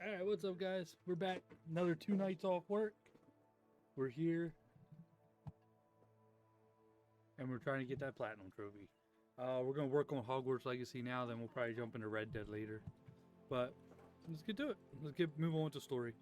Alright, what's up, guys? We're back. Another 2 nights off work. We're here. And we're trying to get that platinum trophy. We're going to work on Hogwarts Legacy now, then we'll probably jump into Red Dead later. But let's get to it. Move on with the story.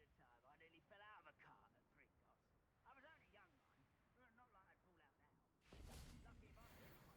Reminds me of the time I nearly fell out of a cart at Pringles. I was only young, mind. Not like I'd fall out now. Lucky if I did one.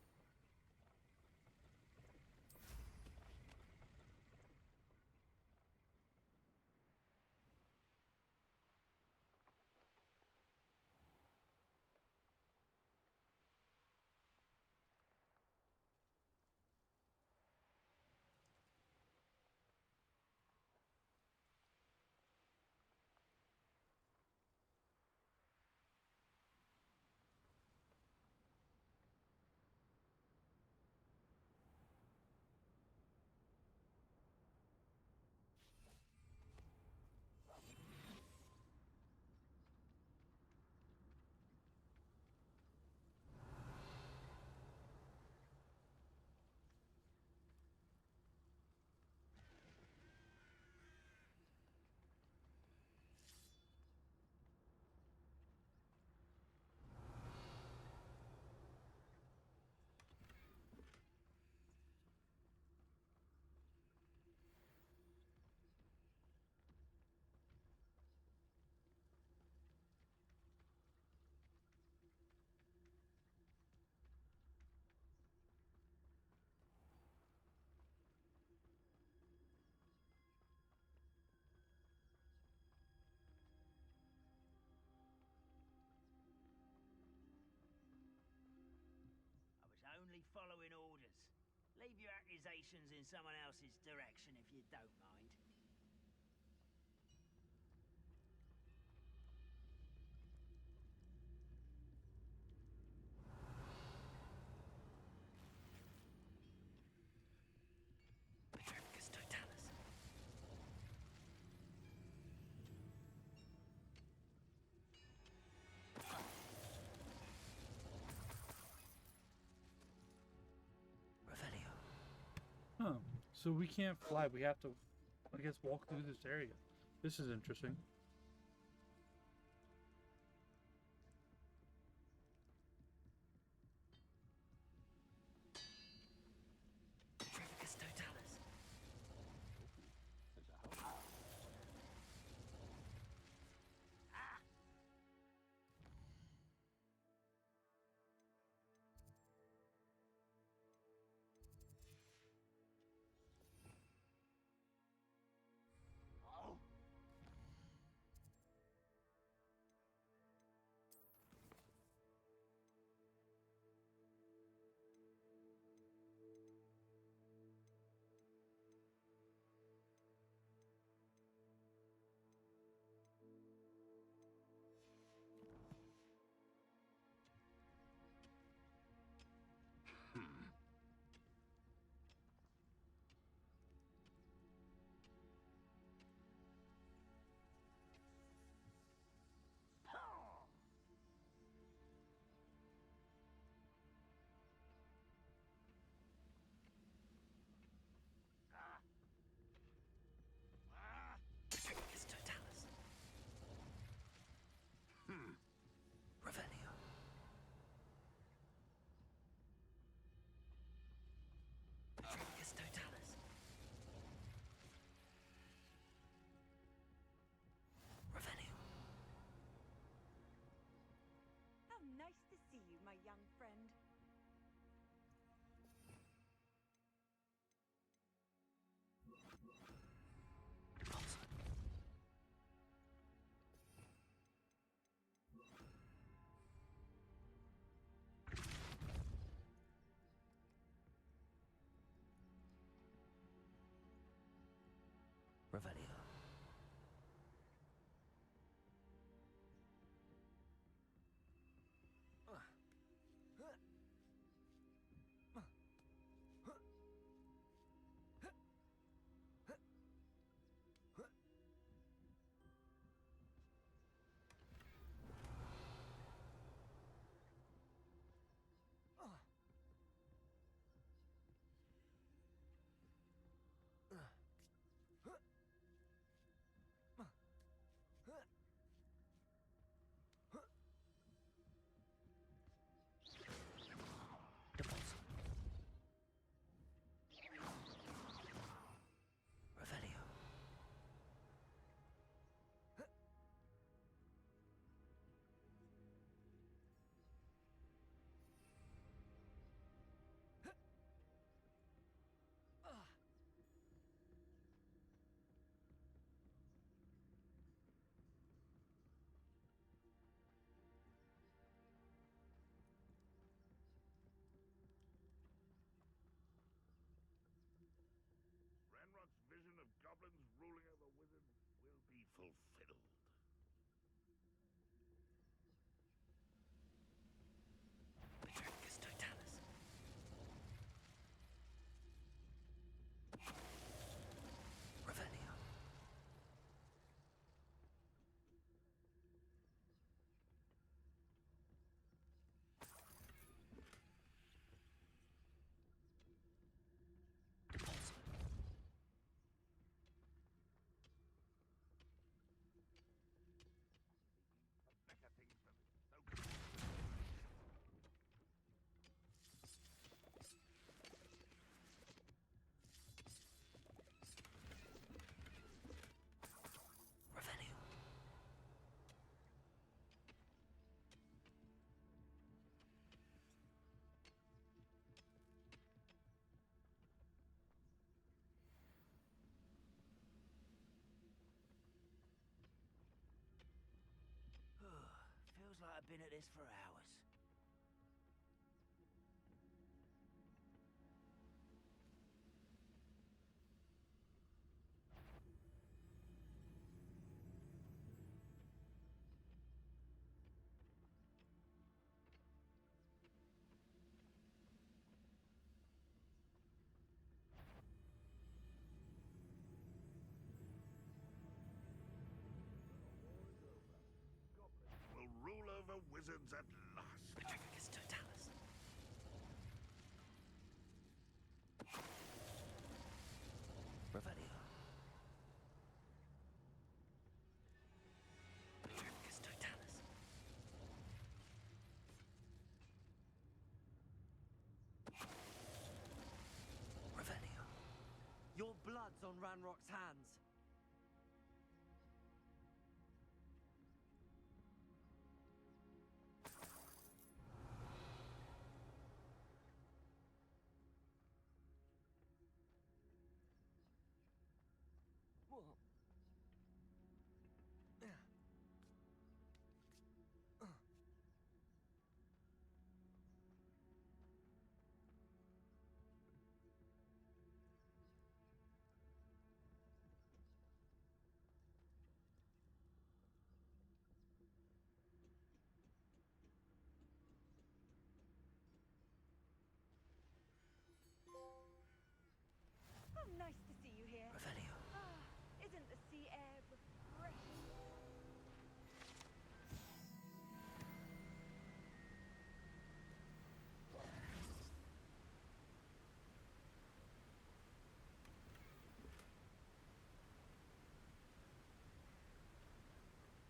I was only following orders. Leave your accusations in someone else's direction if you don't mind. Huh. So we can't fly. We have to, I guess, walk through this area. This is interesting. young friend. Revelio. Revelio. Ranrock's vision of goblins ruling over wizards will be fulfilled. Petricus totalis. Revelio. Better things for this. So Revelio. Feels like I've been at this for hours. goblins will rule over wizards at last. Petricus totalis. Revelio. Petricus totalis. Revelio. Your blood's on Ranrock's hands. Whoa. Oh, nice to see you here. Revelio. Ah, isn't the sea air refreshing?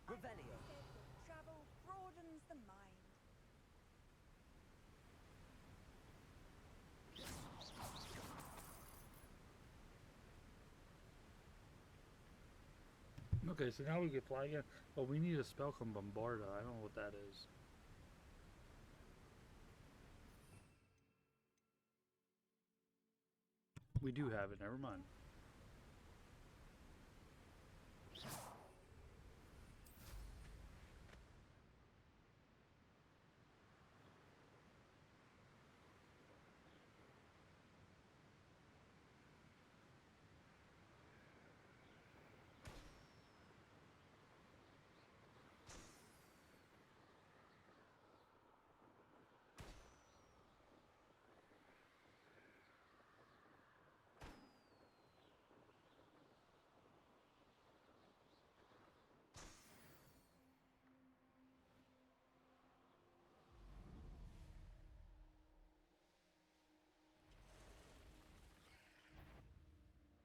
Revelio. Said that travel broadens the mind. Okay, so now we can fly again. Oh, we need a spell from Bombarda. I don't know what that is. We do have it. Never mind.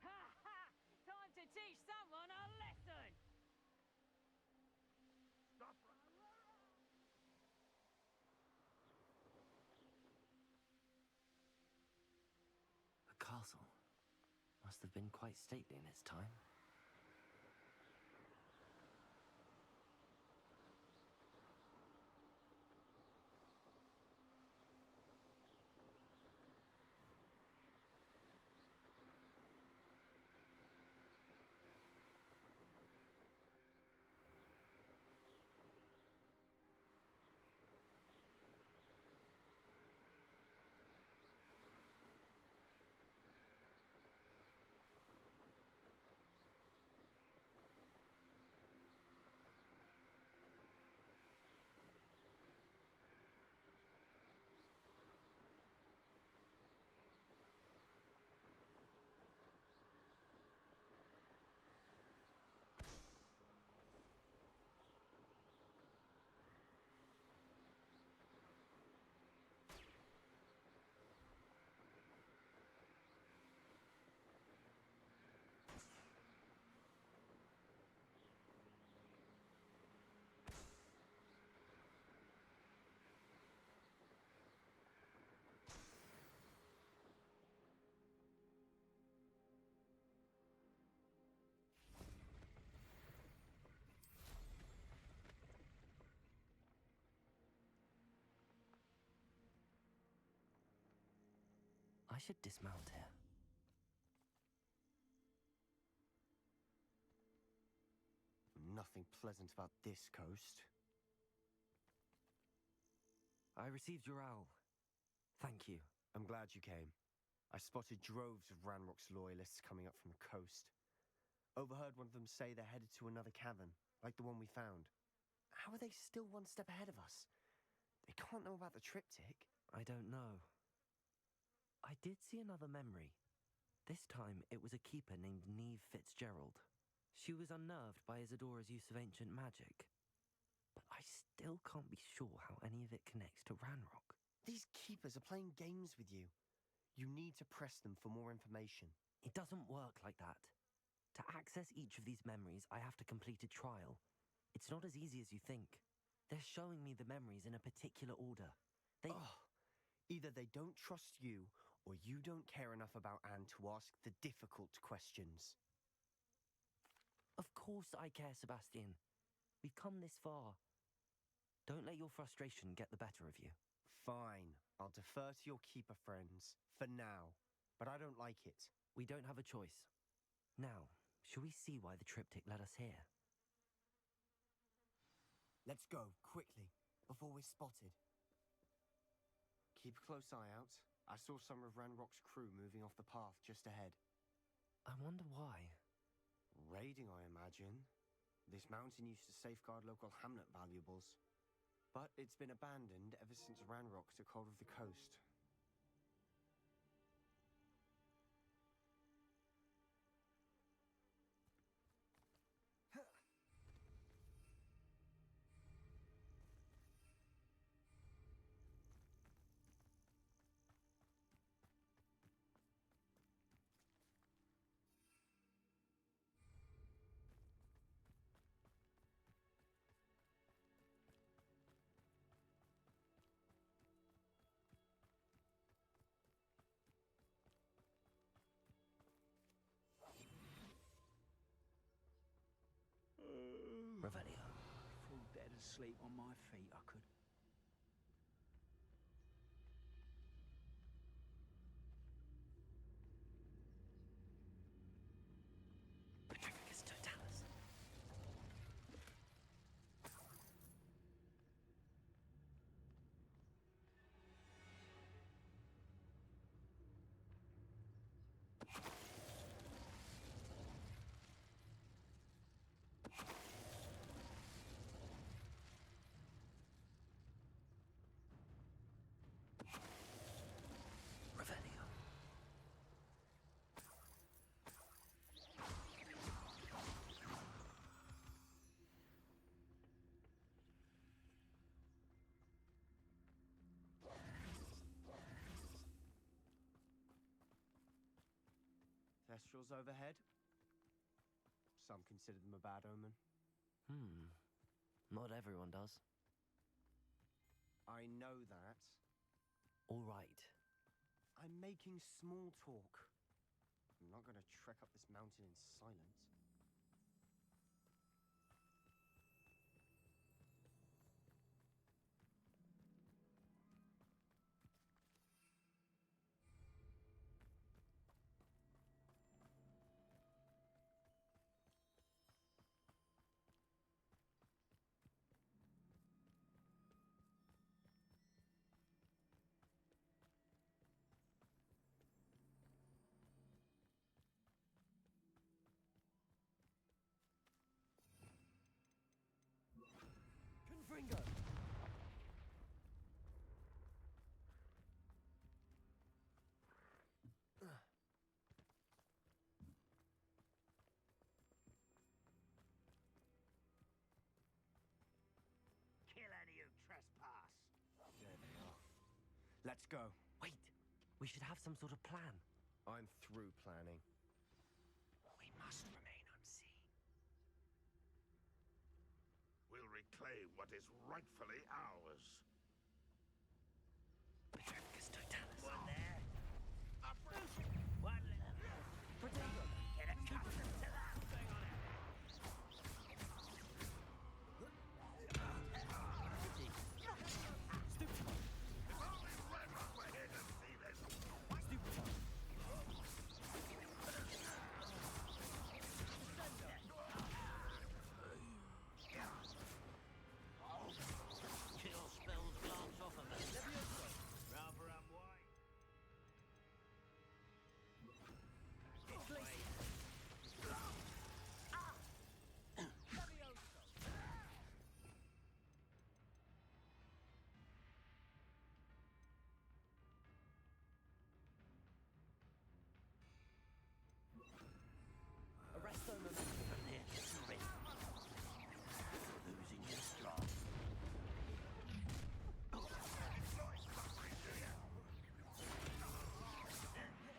Ha ha! Time to teach someone a lesson! Stop right. The castle must have been quite stately in its time. I should dismount here. Nothing pleasant about this coast. I received your owl. Thank you. I'm glad you came. I spotted droves of Ranrock's loyalists coming up from the coast. Overheard one of them say they're headed to another cavern, like the one we found. How are they still one step ahead of us? They can't know about the triptych. I don't know. I did see another memory. This time it was a keeper named Neve Fitzgerald. She was unnerved by Isadora's use of ancient magic. But I still can't be sure how any of it connects to Ranrock. These keepers are playing games with you. You need to press them for more information. It doesn't work like that. To access each of these memories, I have to complete a trial. It's not as easy as you think. They're showing me the memories in a particular order. Either they don't trust you, or you don't care enough about Anne to ask the difficult questions. Of course I care, Sebastian. We've come this far. Don't let your frustration get the better of you. Fine, I'll defer to your keeper friends, for now. But I don't like it. We don't have a choice. Now, shall we see why the triptych led us here? Let's go, quickly, before we're spotted. Keep a close eye out. I saw some of Ranrock's crew moving off the path just ahead. I wonder why. Raiding, I imagine. This mountain used to safeguard local hamlet valuables. But it's been abandoned ever since Ranrock took hold of the coast. Revelio. Fall dead asleep on my feet, I could. Thestrals overhead. Some consider them a bad omen. Not everyone does. I know that. All right. I'm making small talk. I'm not going to trek up this mountain in silence. Confringo! Kill any who trespass. There they are. Let's go. Wait, we should have some sort of plan. I'm through planning. We must remain unseen. We'll reclaim what is rightfully ours. One there. One get accustomed to that. If only Red Rock were here to see this. Chill spells glance off of us. Rather unwise. Arresto momentum. Losing your stride.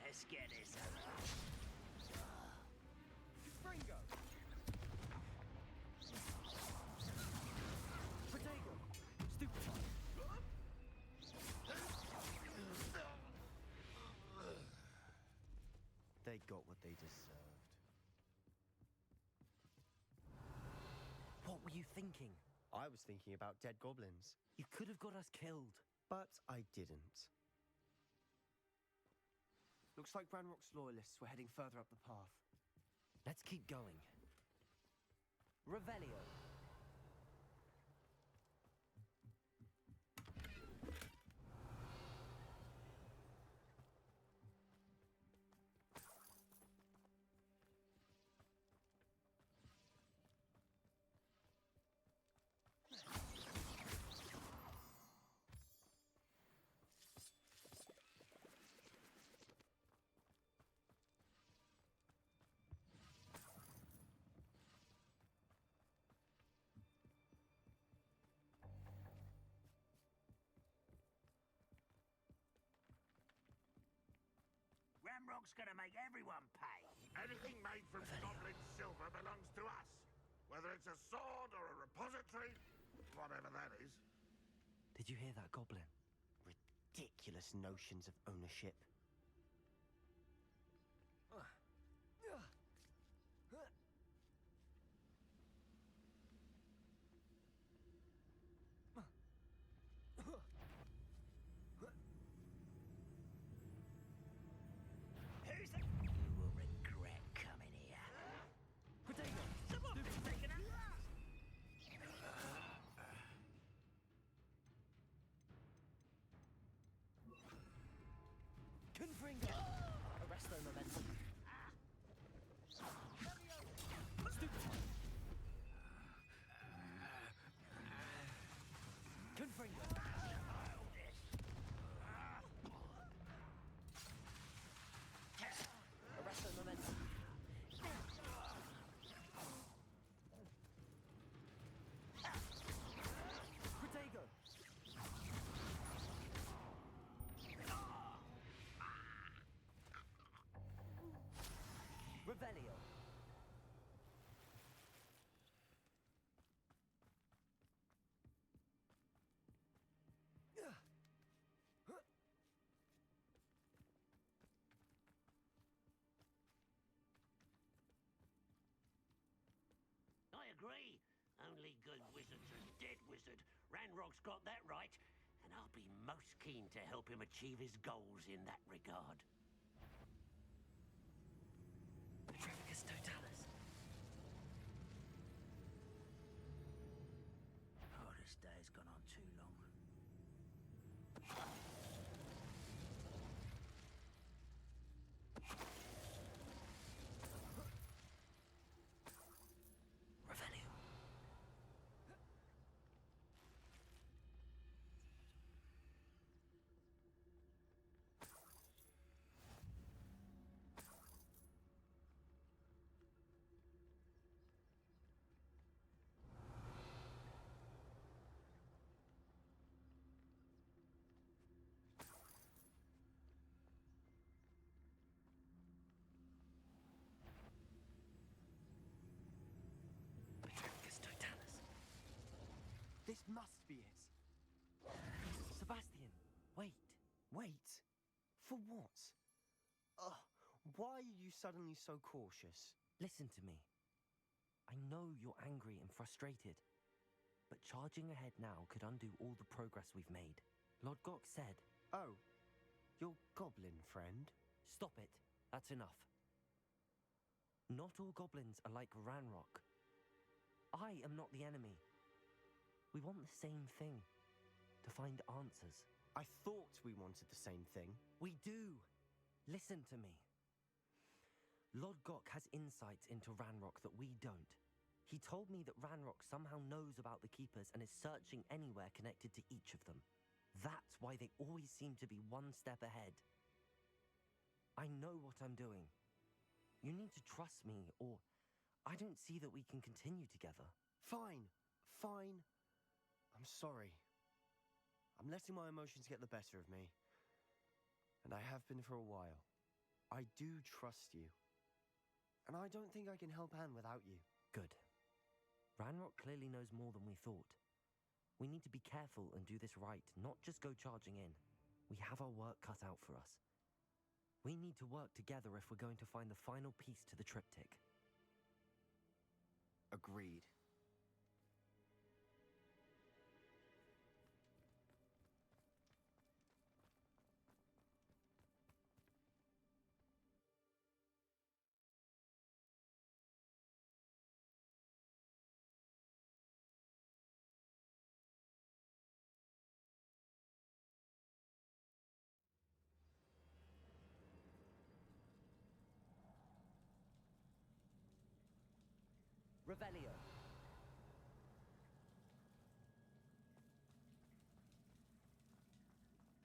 Let's get this over. Confringo! Protego! Stupefy! They got what they deserved. What were you thinking? I was thinking about dead goblins, You could have got us killed. but I didn't. Looks like Ranrock's loyalists were heading further up the path. Let's keep going. Revelio. Ramrock's gonna make everyone pay. Anything made from goblin silver belongs to us. Whether it's a sword or a repository, whatever that is. Did you hear that goblin? Ridiculous notions of ownership. Who's it? You will regret coming here. Protego! Someone's taken a Only good wizards are dead wizard. Ranrock's got that right, and I'll be most keen to help him achieve his goals in that regard. Petrificus Totalis. Oh, this day's gone on too long. Revelio. Petrificus Totalis. This must be it. Sebastian, wait. Wait. For what? Ugh. Why are you suddenly so cautious? Listen to me. I know you're angry and frustrated, but charging ahead now could undo all the progress we've made. Lord Gok said, Oh, your goblin friend? stop it. That's enough. Not all goblins are like Ranrock. I am not the enemy. We want the same thing. To find answers. I thought we wanted the same thing. We do. Listen to me. Lord Gok has insights into Ranrock that we don't. He told me that Ranrock somehow knows about the Keepers and is searching anywhere connected to each of them. That's why they always seem to be one step ahead. I know what I'm doing. You need to trust me, or I don't see that we can continue together. Fine. Fine. I'm sorry. I'm letting my emotions get the better of me. And I have been for a while. I do trust you. And I don't think I can help Anne without you. Good. Ranrock clearly knows more than we thought. We need to be careful and do this right, not just go charging in. We have our work cut out for us. We need to work together if we're going to find the final piece to the triptych. Agreed. Revelio.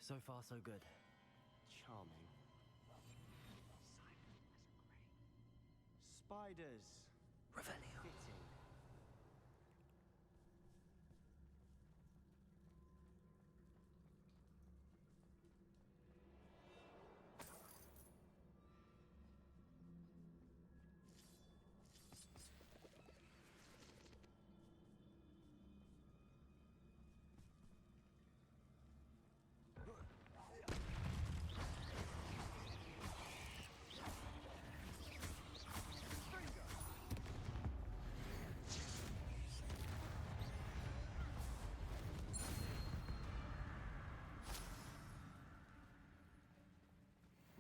So far, so good. Charming. Spiders. Revelio. Fitting.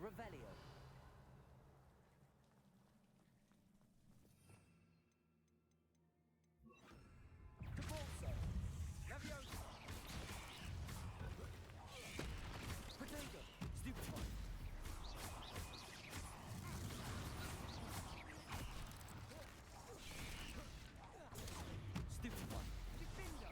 Revelio. Debolso. Leviosa. Protego. Stupefy. Stupefy. Defendo.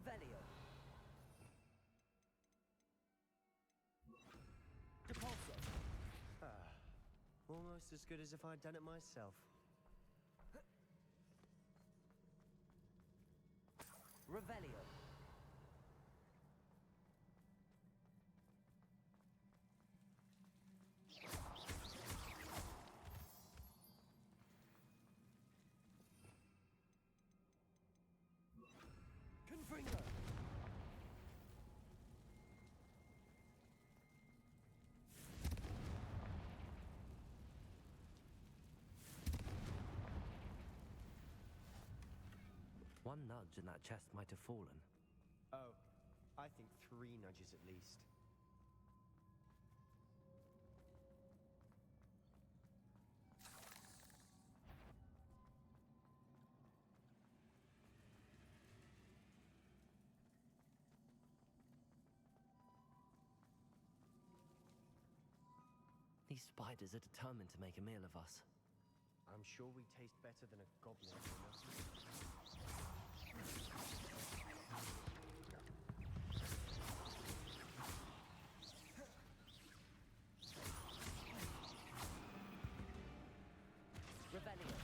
Revelio. Depulso. Ah, almost as good as if I'd done it myself. Revelio. Confringo. One nudge and that chest might have fallen. Oh, I think 3 nudges at least. These spiders are determined to make a meal of us. I'm sure we taste better than a goblin. Revelio.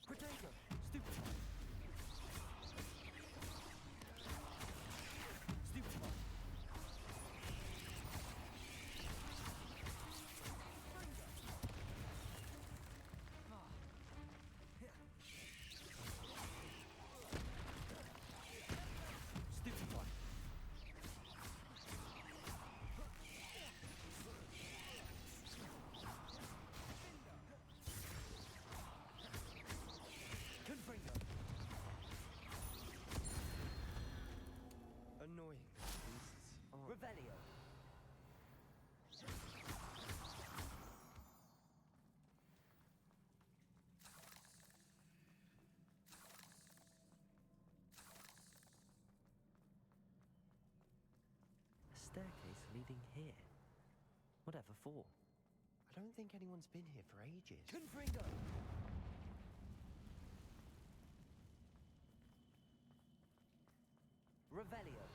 Protego. Stupefy. Stupefy. Stupefy. Confringo. Annoying beasts aren't they? Revelio. A staircase leading here. Whatever for? I don't think anyone's been here for ages. Confringo. Revelio.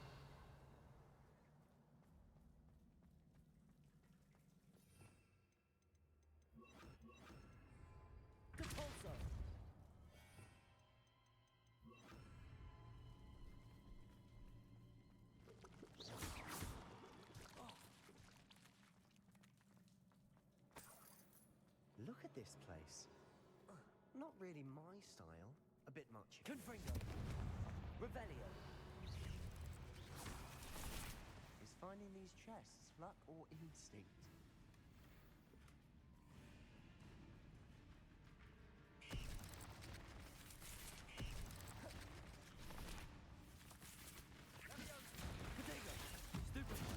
Depulso. Look at this place. Not really my style. A bit much. if you know. Confringo. Revelio. Is finding these chests luck or instinct? Protego. Stupefy.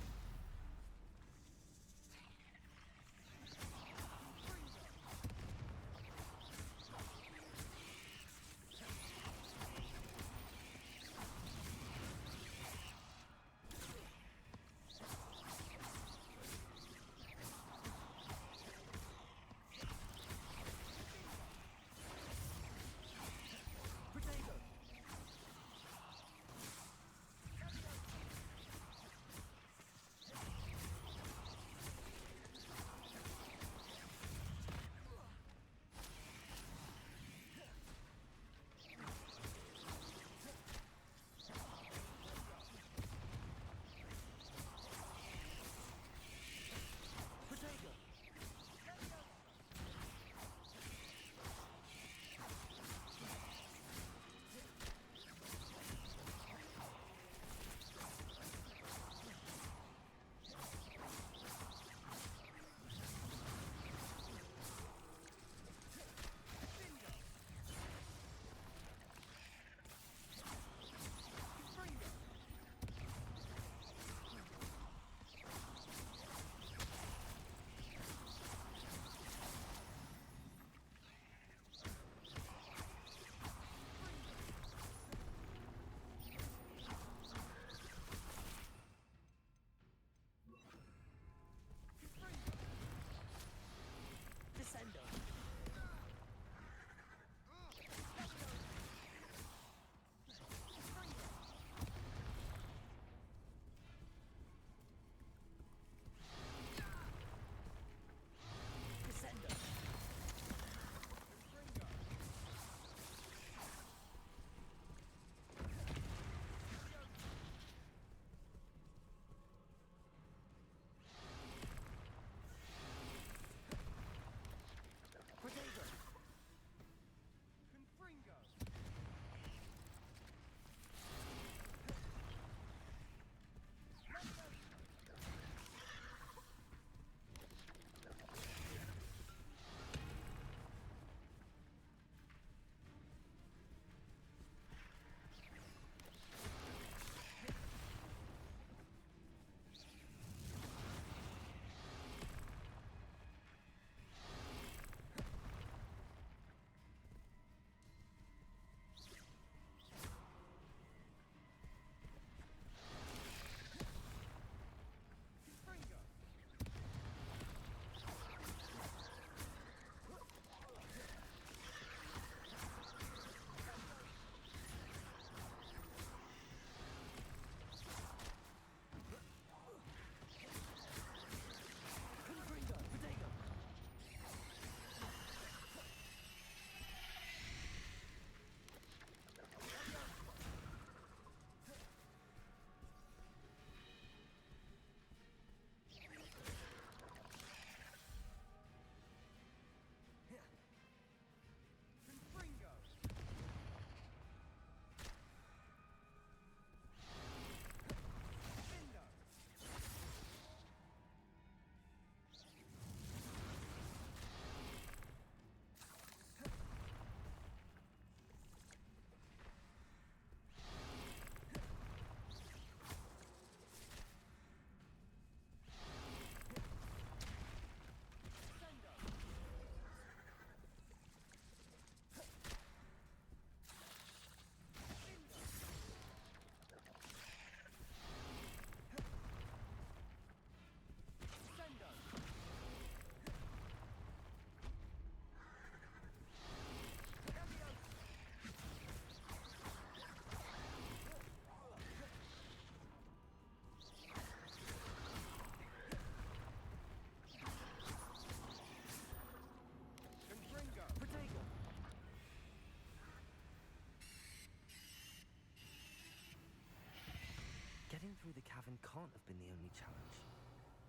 Getting through the cavern can't have been the only challenge.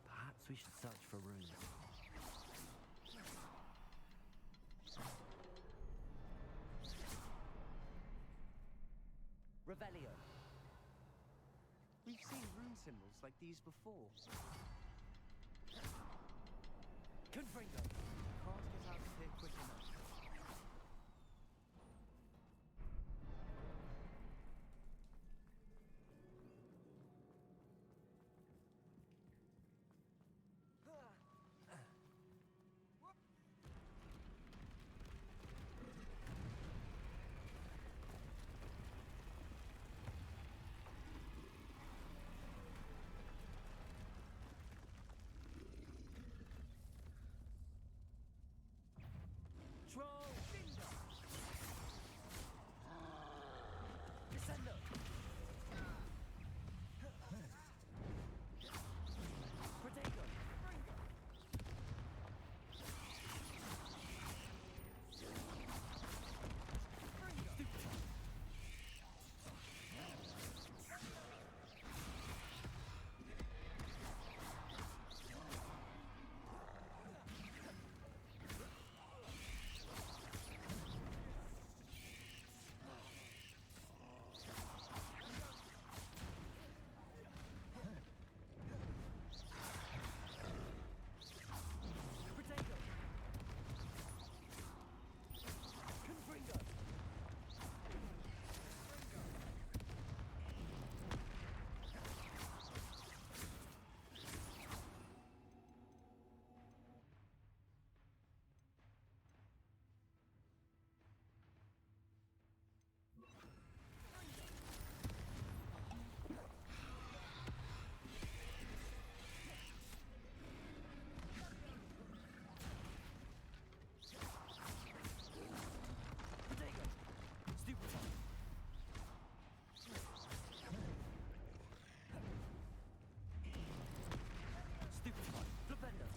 Perhaps we should search for runes. Revelio. We've seen rune symbols like these before. Confringo. Can't get out of here quick enough. Troll! Descendo! Protego! Protego! Confringo! Protego! Stupefy! Stupefy! Flipendo!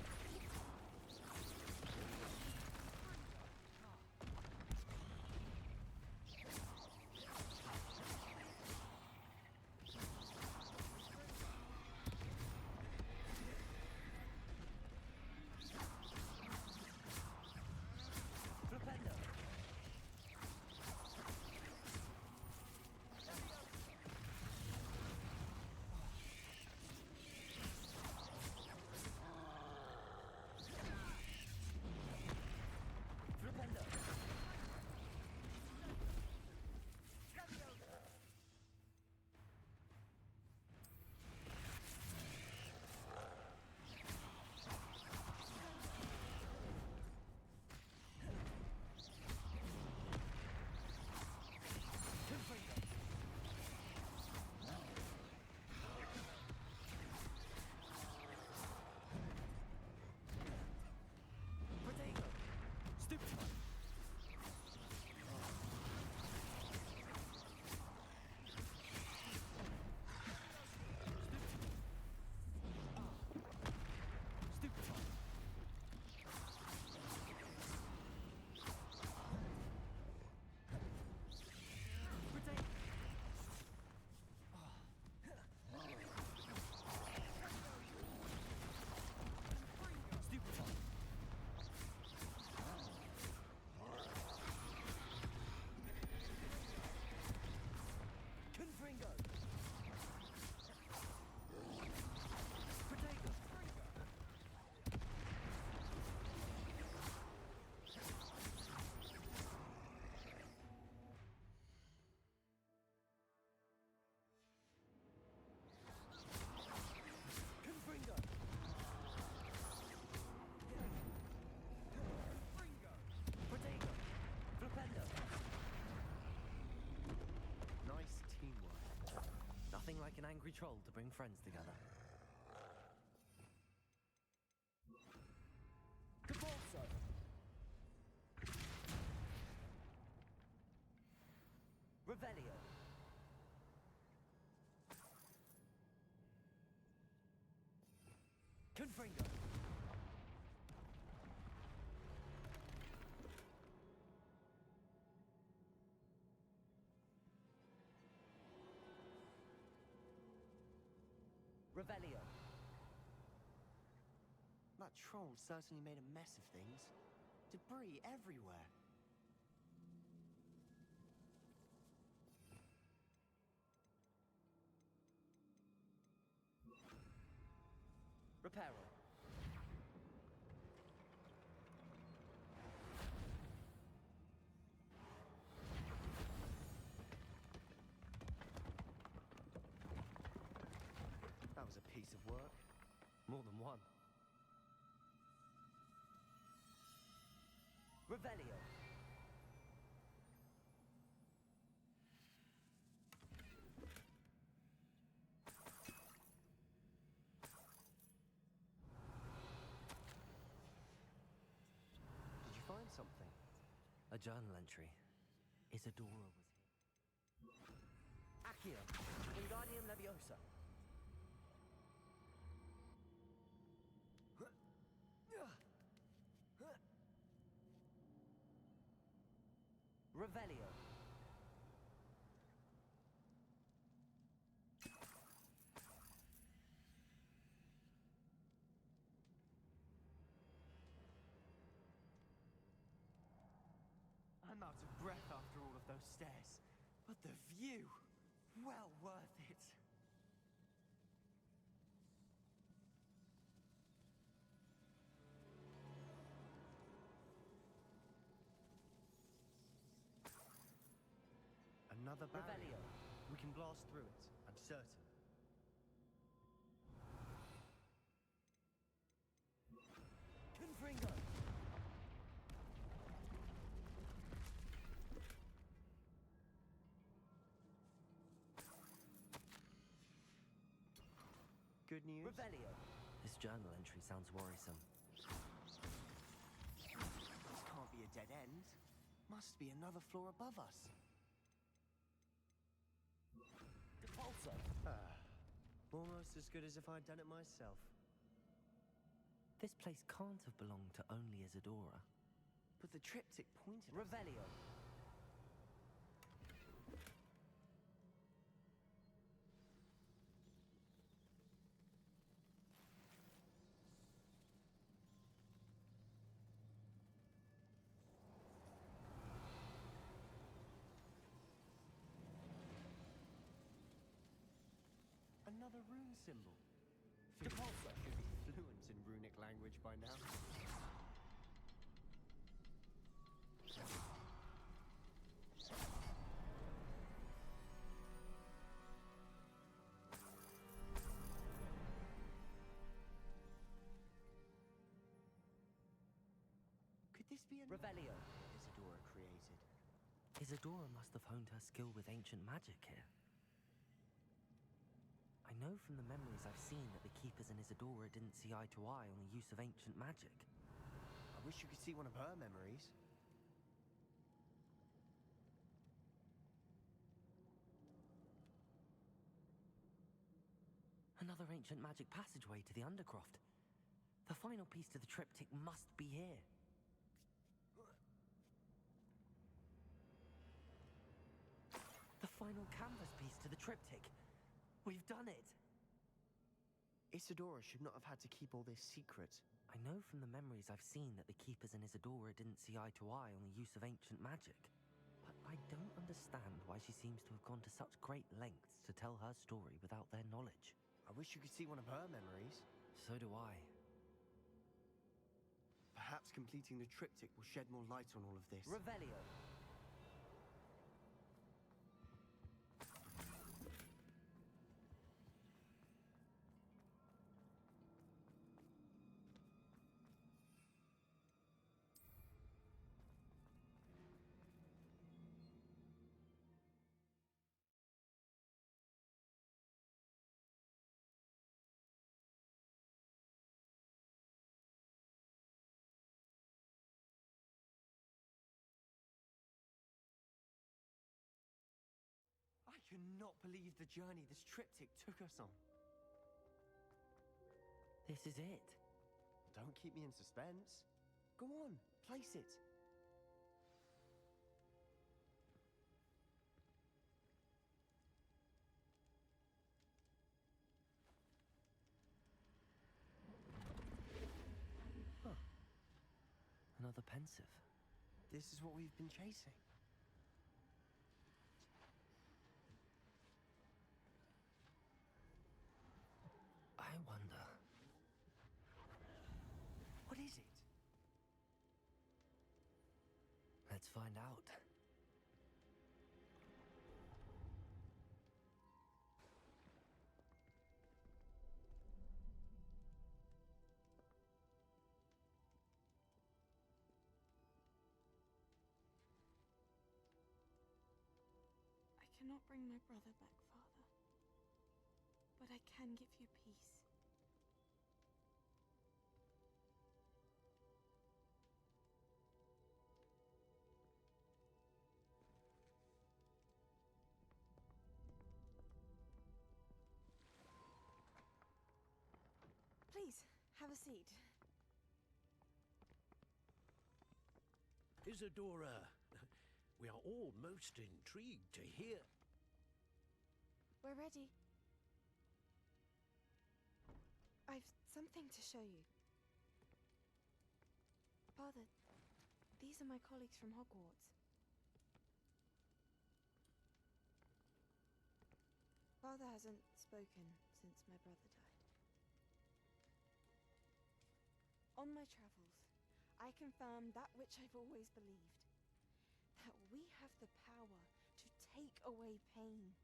Flipendo! Flipendo! Confringo! Protego! Stupefy! Stupefy! Protego! Stupefy! Confringo! Protego! Confringo! Protego! Flipendo! Nice teamwork. Nothing like an angry troll to bring friends together. Cabalso! Revelio! Confringo! Revelio. That troll certainly made a mess of things. Debris everywhere. Reparo. That was a piece of work. More than one. Revelio. Did you find something? A journal entry. Isadora was here. Accio. Wingardium Leviosa. Revelio. I'm out of breath after all of those stairs. But the view! Well worth it. Another barrier. Revelio. We can blast through it, I'm certain. Confringo. Good news? Revelio. This journal entry sounds worrisome. This can't be a dead end. Must be another floor above us. Depulso. Almost as good as if I'd done it myself. This place can't have belonged to only Isadora. But the triptych pointed us. Revelio. Another rune symbol. Depulso. Should be fluent in runic language by now. Could this be another Revelio. Isadora created? Isadora must have honed her skill with ancient magic here. I know from the memories I've seen that the Keepers and Isadora didn't see eye to eye on the use of ancient magic. I wish you could see one of her memories. Another ancient magic passageway to the Undercroft. The final piece to the triptych must be here. The final canvas piece to the triptych. We've done it! Isadora should not have had to keep all this secret. I know from the memories I've seen that the Keepers and Isadora didn't see eye to eye on the use of ancient magic. But I don't understand why she seems to have gone to such great lengths to tell her story without their knowledge. I wish you could see one of her memories. So do I. Perhaps completing the triptych will shed more light on all of this. Revelio. I cannot believe the journey this triptych took us on. This is it. Don't keep me in suspense. Go on, place it. rather pensive. This is what we've been chasing. I wonder. What is it? Let's find out. I cannot bring my brother back, Father. But I can give you peace. Please, have a seat. Isadora, we are all most intrigued to hear. We're ready. I've something to show you. Father, these are my colleagues from Hogwarts. Father hasn't spoken since my brother died. On my travels, I confirmed that which I've always believed. That we have the power to take away pain.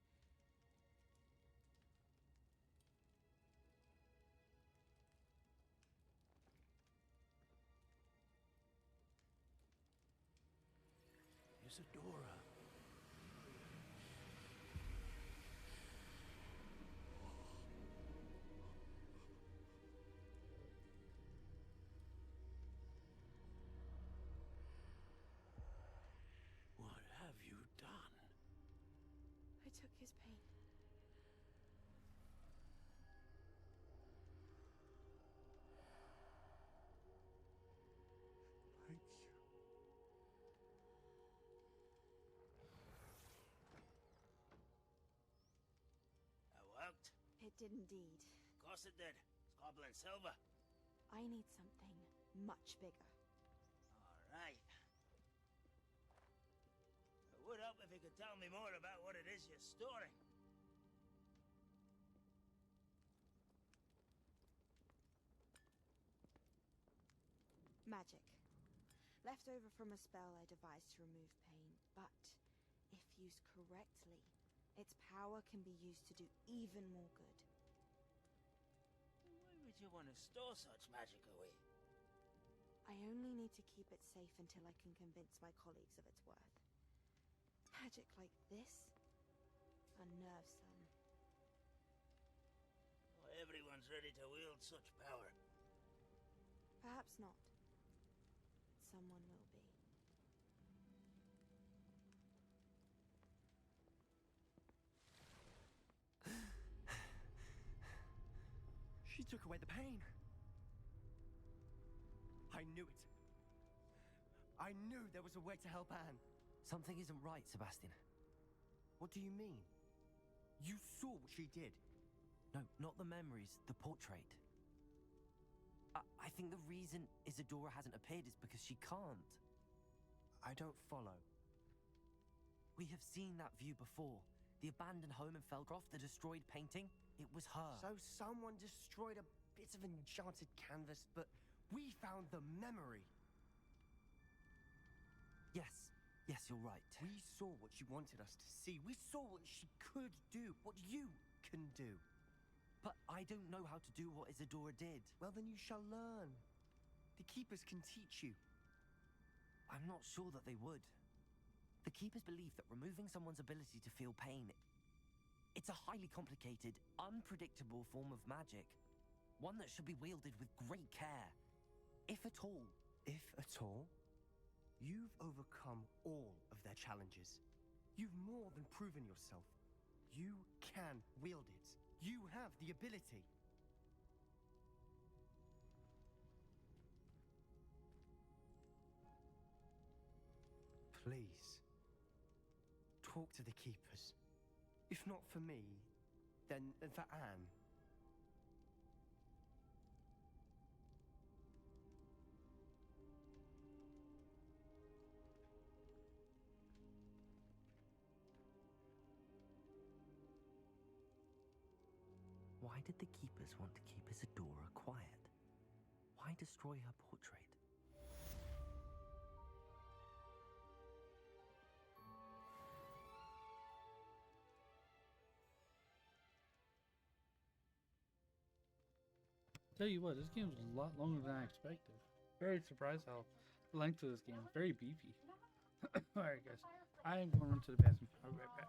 Isadora. What have you done? I took his pain. Thank you. That worked. It did indeed. Of course it did. It's goblin silver. I need something much bigger. All right. I would help if you could tell me more about what it is you're storing. Magic. Left over from a spell I devised to remove pain, but if used correctly, its power can be used to do even more good. Why would you want to store such magic away? I only need to keep it safe until I can convince my colleagues of its worth. Magic like this unnerves some. Not everyone's ready to wield such power. Perhaps not. Someone will be. She took away the pain. I knew it. I knew there was a way to help Anne. Something isn't right, Sebastian. What do you mean? You saw what she did. No, not the memories, the portrait. I think the reason Isadora hasn't appeared is because she can't. I don't follow. We have seen that view before. The abandoned home in Felcroft, the destroyed painting, it was her. So someone destroyed a bit of enchanted canvas, but we found the memory. Yes, you're right. We saw what she wanted us to see. We saw what she could do, what you can do. But I don't know how to do what Isadora did. Well, then you shall learn. The Keepers can teach you. I'm not sure that they would. The Keepers believe that removing someone's ability to feel pain, it's a highly complicated, unpredictable form of magic. One that should be wielded with great care. If at all. If at all, you've overcome all of their challenges. You've more than proven yourself. You can wield it. You have the ability. Please, talk to the Keepers. If not for me, then for Anne. Why did the keepers want to keep Isadora quiet? Why destroy her portrait? Tell you what, this game was a lot longer than I expected. Very surprised how the length of this game is very beefy. Alright guys, I am going to run to the bathroom. I'll be right back.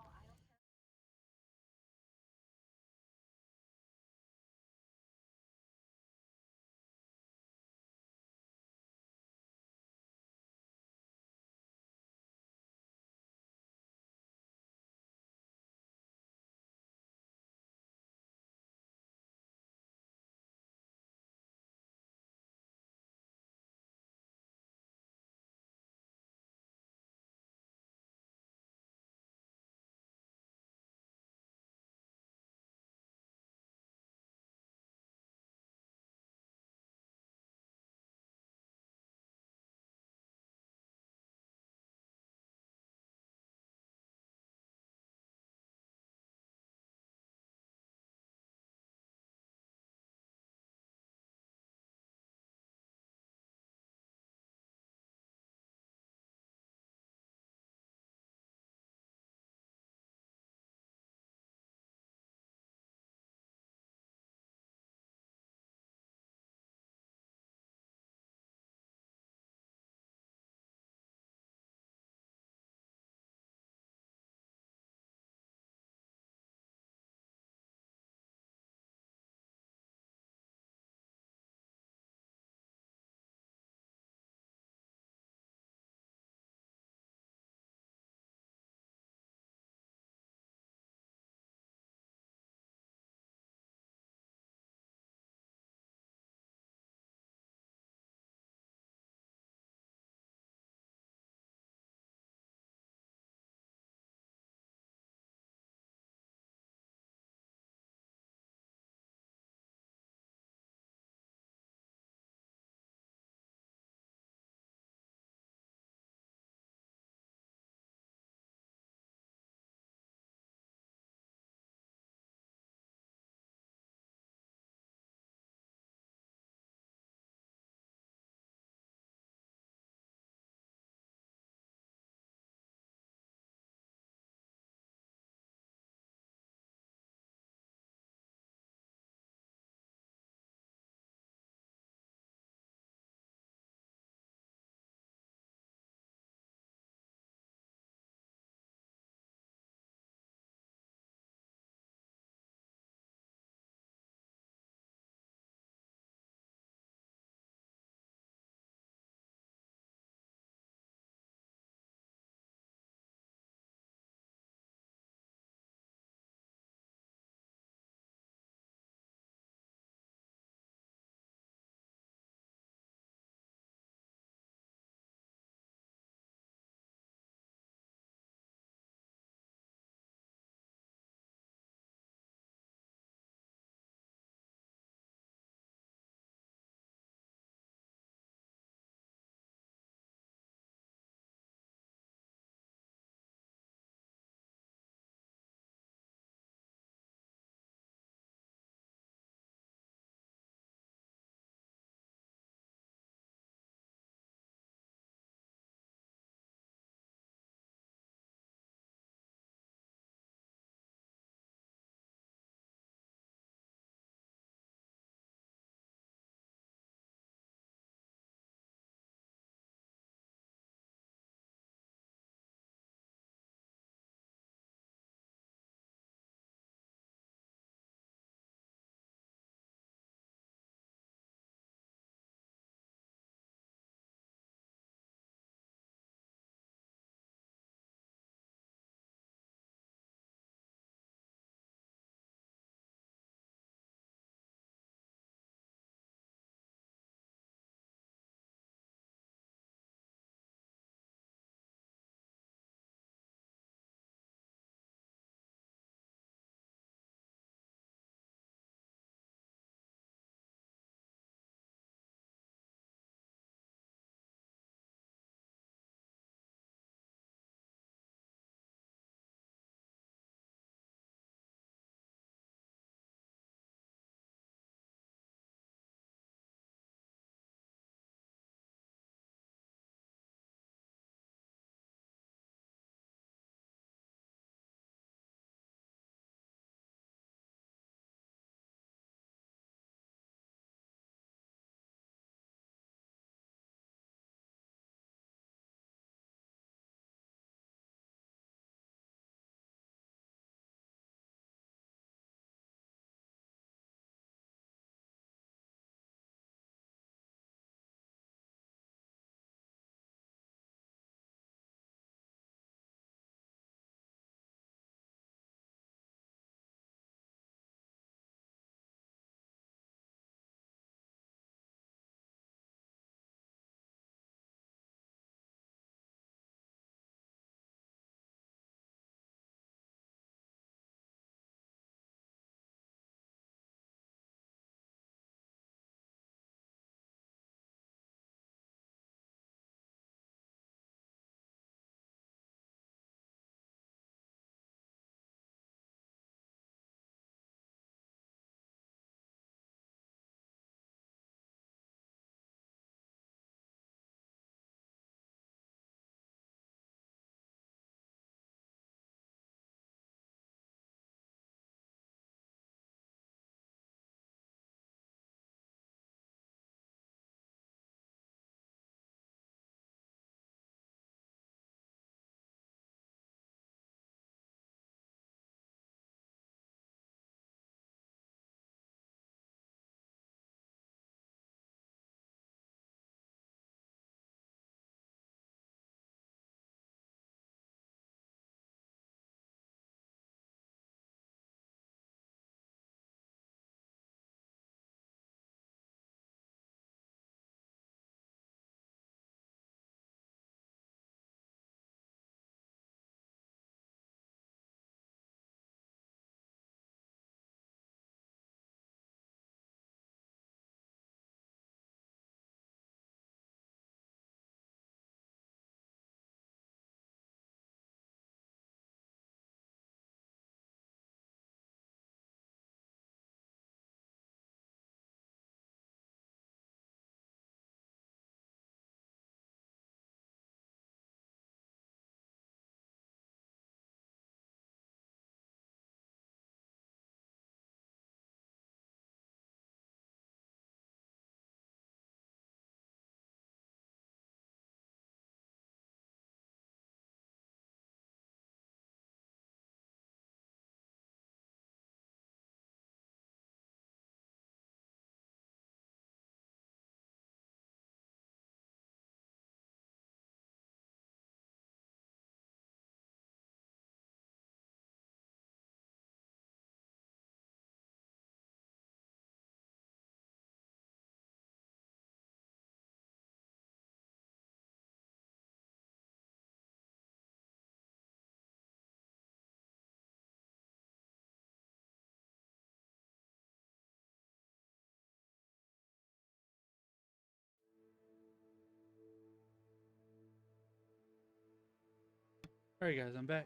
Alright guys, I'm back.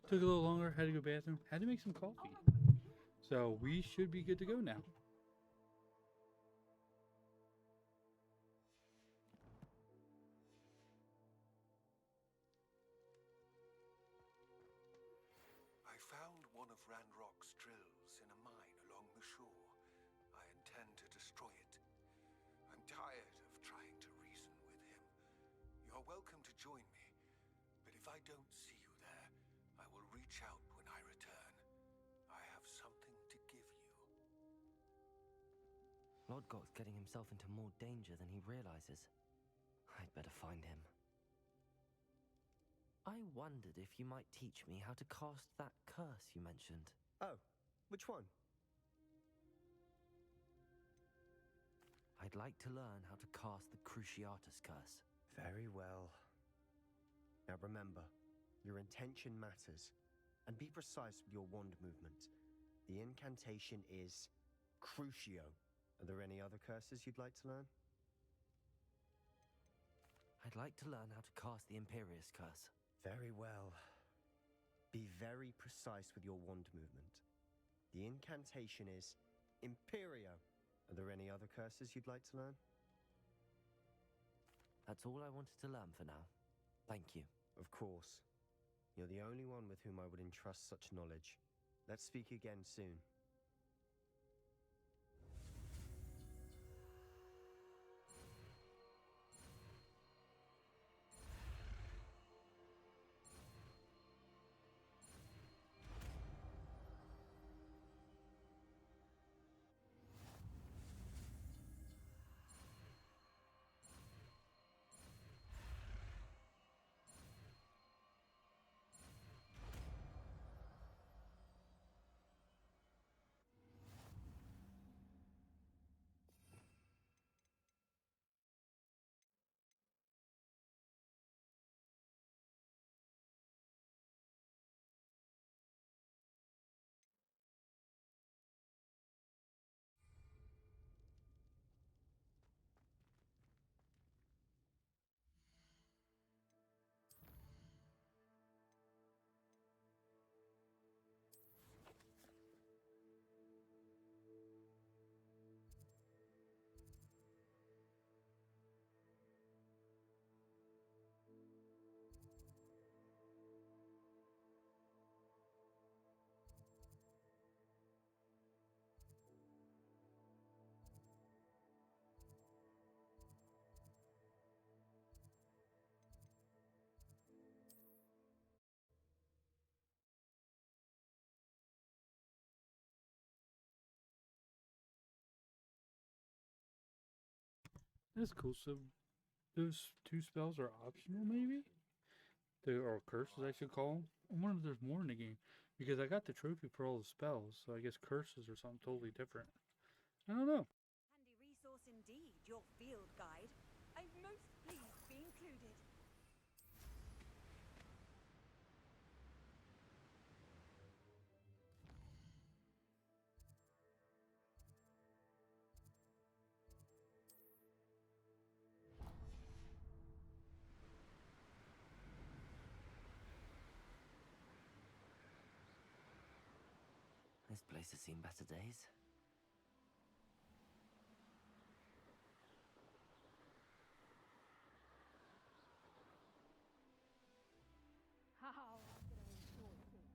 Took a little longer, had to go to the bathroom, had to make some coffee. So we should be good to go now. I found one of Ranrock's drills in a mine along the shore. I intend to destroy it. I'm tired of trying to reason with him. You're welcome to join me, but if I don't see you there, I will reach out when I return. I have something to give you. Lodgok's getting himself into more danger than he realizes. I'd better find him. I wondered if you might teach me how to cast that curse you mentioned. Oh, which one? I'd like to learn how to cast the Cruciatus curse. Very well. Now remember, your intention matters. And be precise with your wand movement. The incantation is Crucio. Are there any other curses you'd like to learn? I'd like to learn how to cast the Imperious curse. Very well. Be very precise with your wand movement. The incantation is Imperio. Are there any other curses you'd like to learn? That's all I wanted to learn for now. Thank you. Of course. You're the only one with whom I would entrust such knowledge. Let's speak again soon. That's cool. So those two spells are optional, maybe? Or curses, I should call them. I wonder if there's more in the game. Because I got the trophy for all the spells, so I guess curses are something totally different. I don't know. Handy resource indeed, your field guide. I'm most pleased to be included. This place has seen better days. How I'm gonna enjoy this.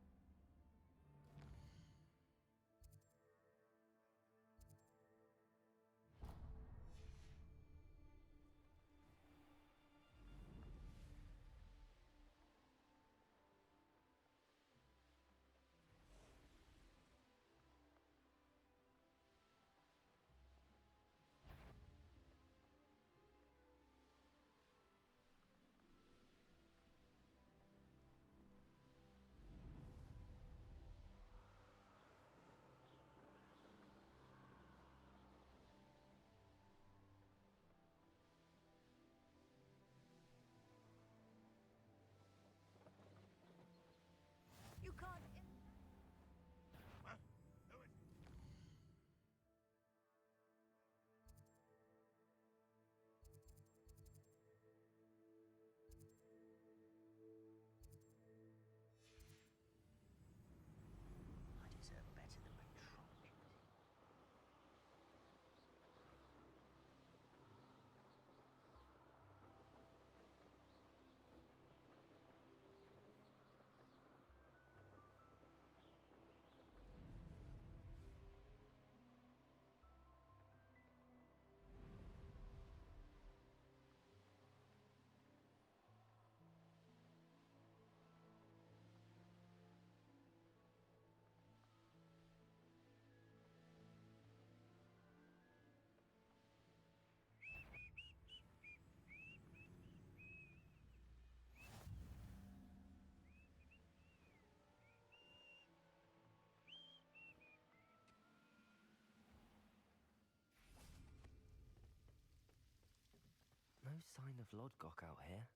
No sign of Lodgok out here.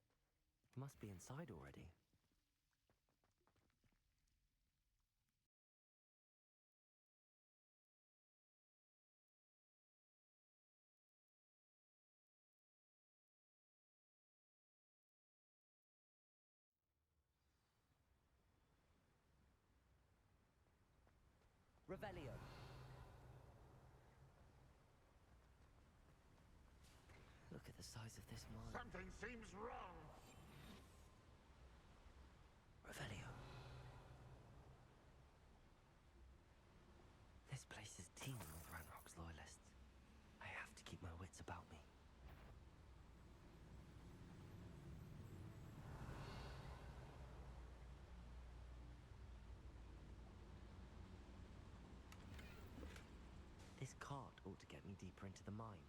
Must be inside already. Revelio. Look at the size of this mine. Something seems wrong. Revelio. This place is teeming with Ranrock's loyalists. I have to keep my wits about me. This cart ought to get me deeper into the mine.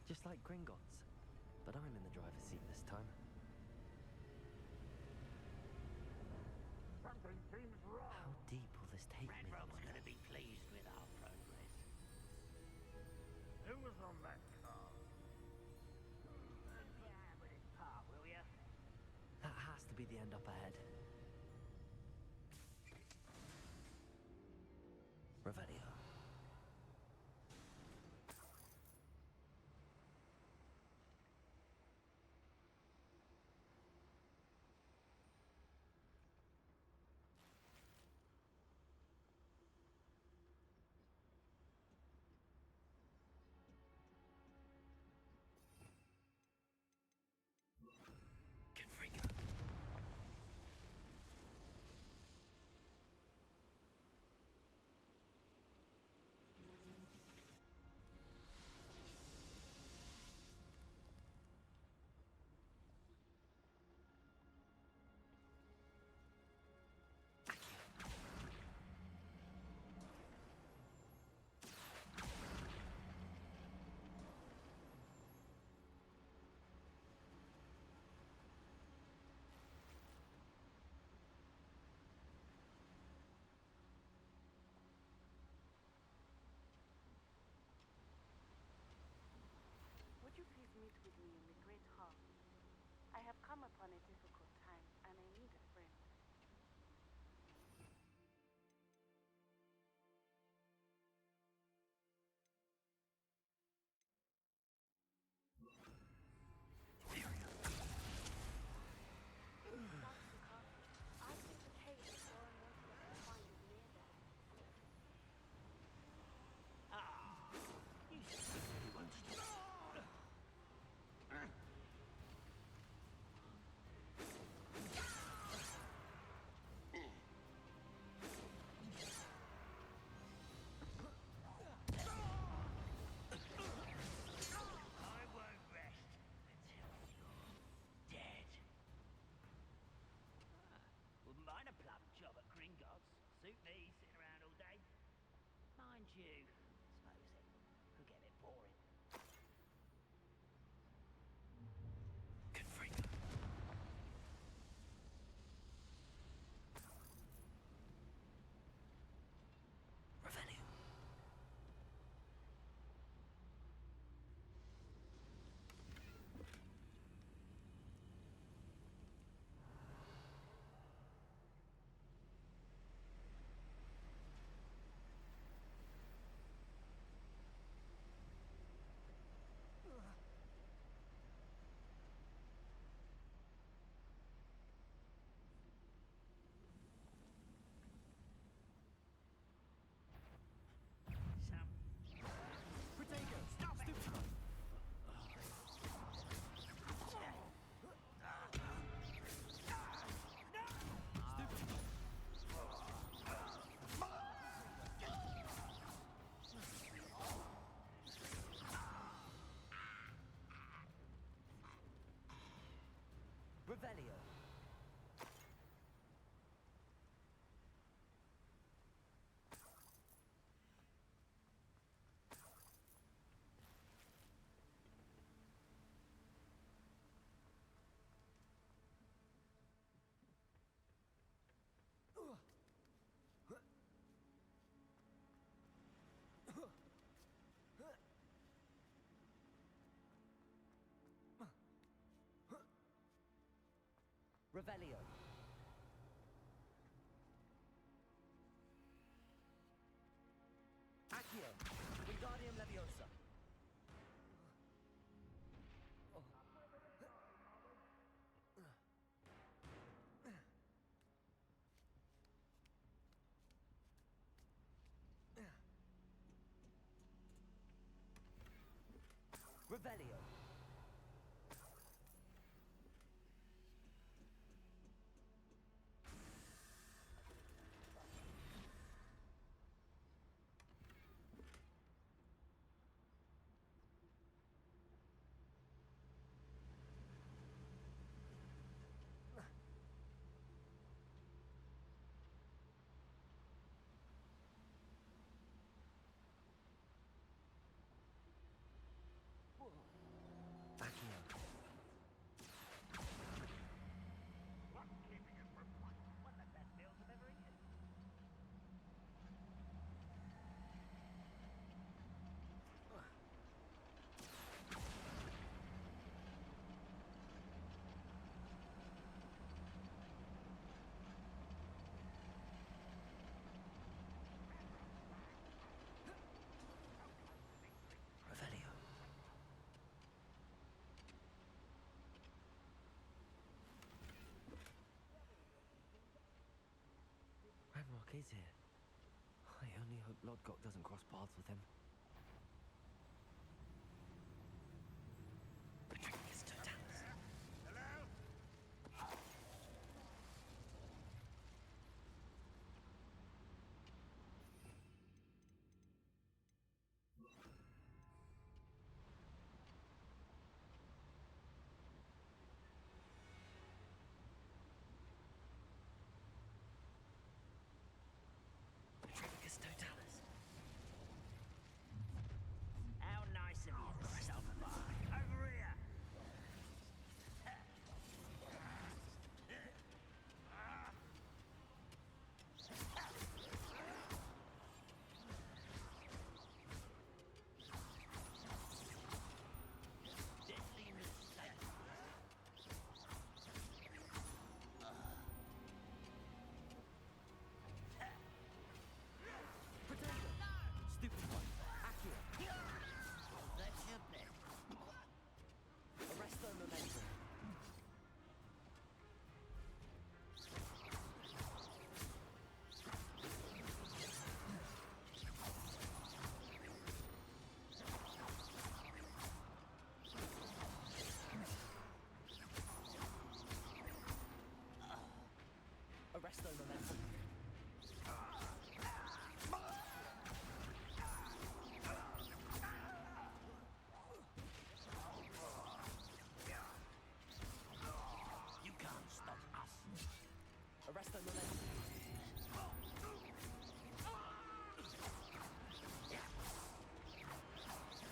Just like Gringotts, but I'm in the driver's seat this time. Something seems wrong. How deep will this take me? Ranrock's going to be pleased with our progress. Who was on that car? Let me out with this part, will you? That has to be the end up ahead. Revelio. Confringo. Would you please meet with me in the Great Hall? I have come upon a difficult time, and I need a friend. Dr. Carter, I think the cave is Warren wanted us to find is near there. You really want to... I won't rest until you're dead. Wouldn't mind a plum job at Gringotts. Suit me, sitting around all day. Mind you, suppose it could get a bit boring. Confringo. Revelio. Some... Protego. Stop it! Revelio. Revelio. Accio. Wingardium Leviosa. Revelio. Accio. What's keeping us from one of the best meals I've ever eaten? Revelio. Ranrock is here. I only hope Lodgok doesn't cross paths with him. Patricus Totalis. Hello? Patricus Totalis. How nice of you to stop by. Over here. Deadly mistake. Potato. Stupid one. Accio. That's your bet. Arresto Momentum. Arresto Momentum. You can't stop us. Arresto Momentum.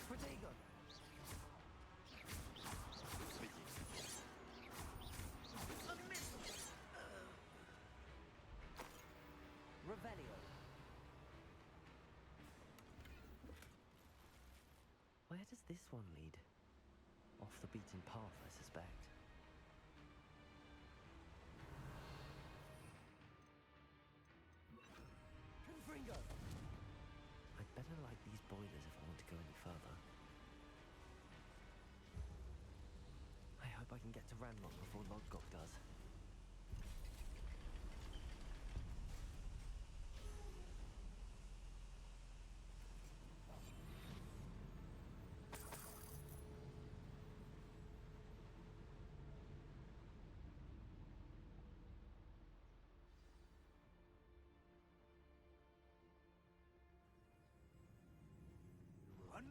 Protego. Revelio. Where does this one lead? Off the beaten path, I suspect. Confringo! I'd better light these boilers if I want to go any further. I hope I can get to Ranrock before Lodgok does.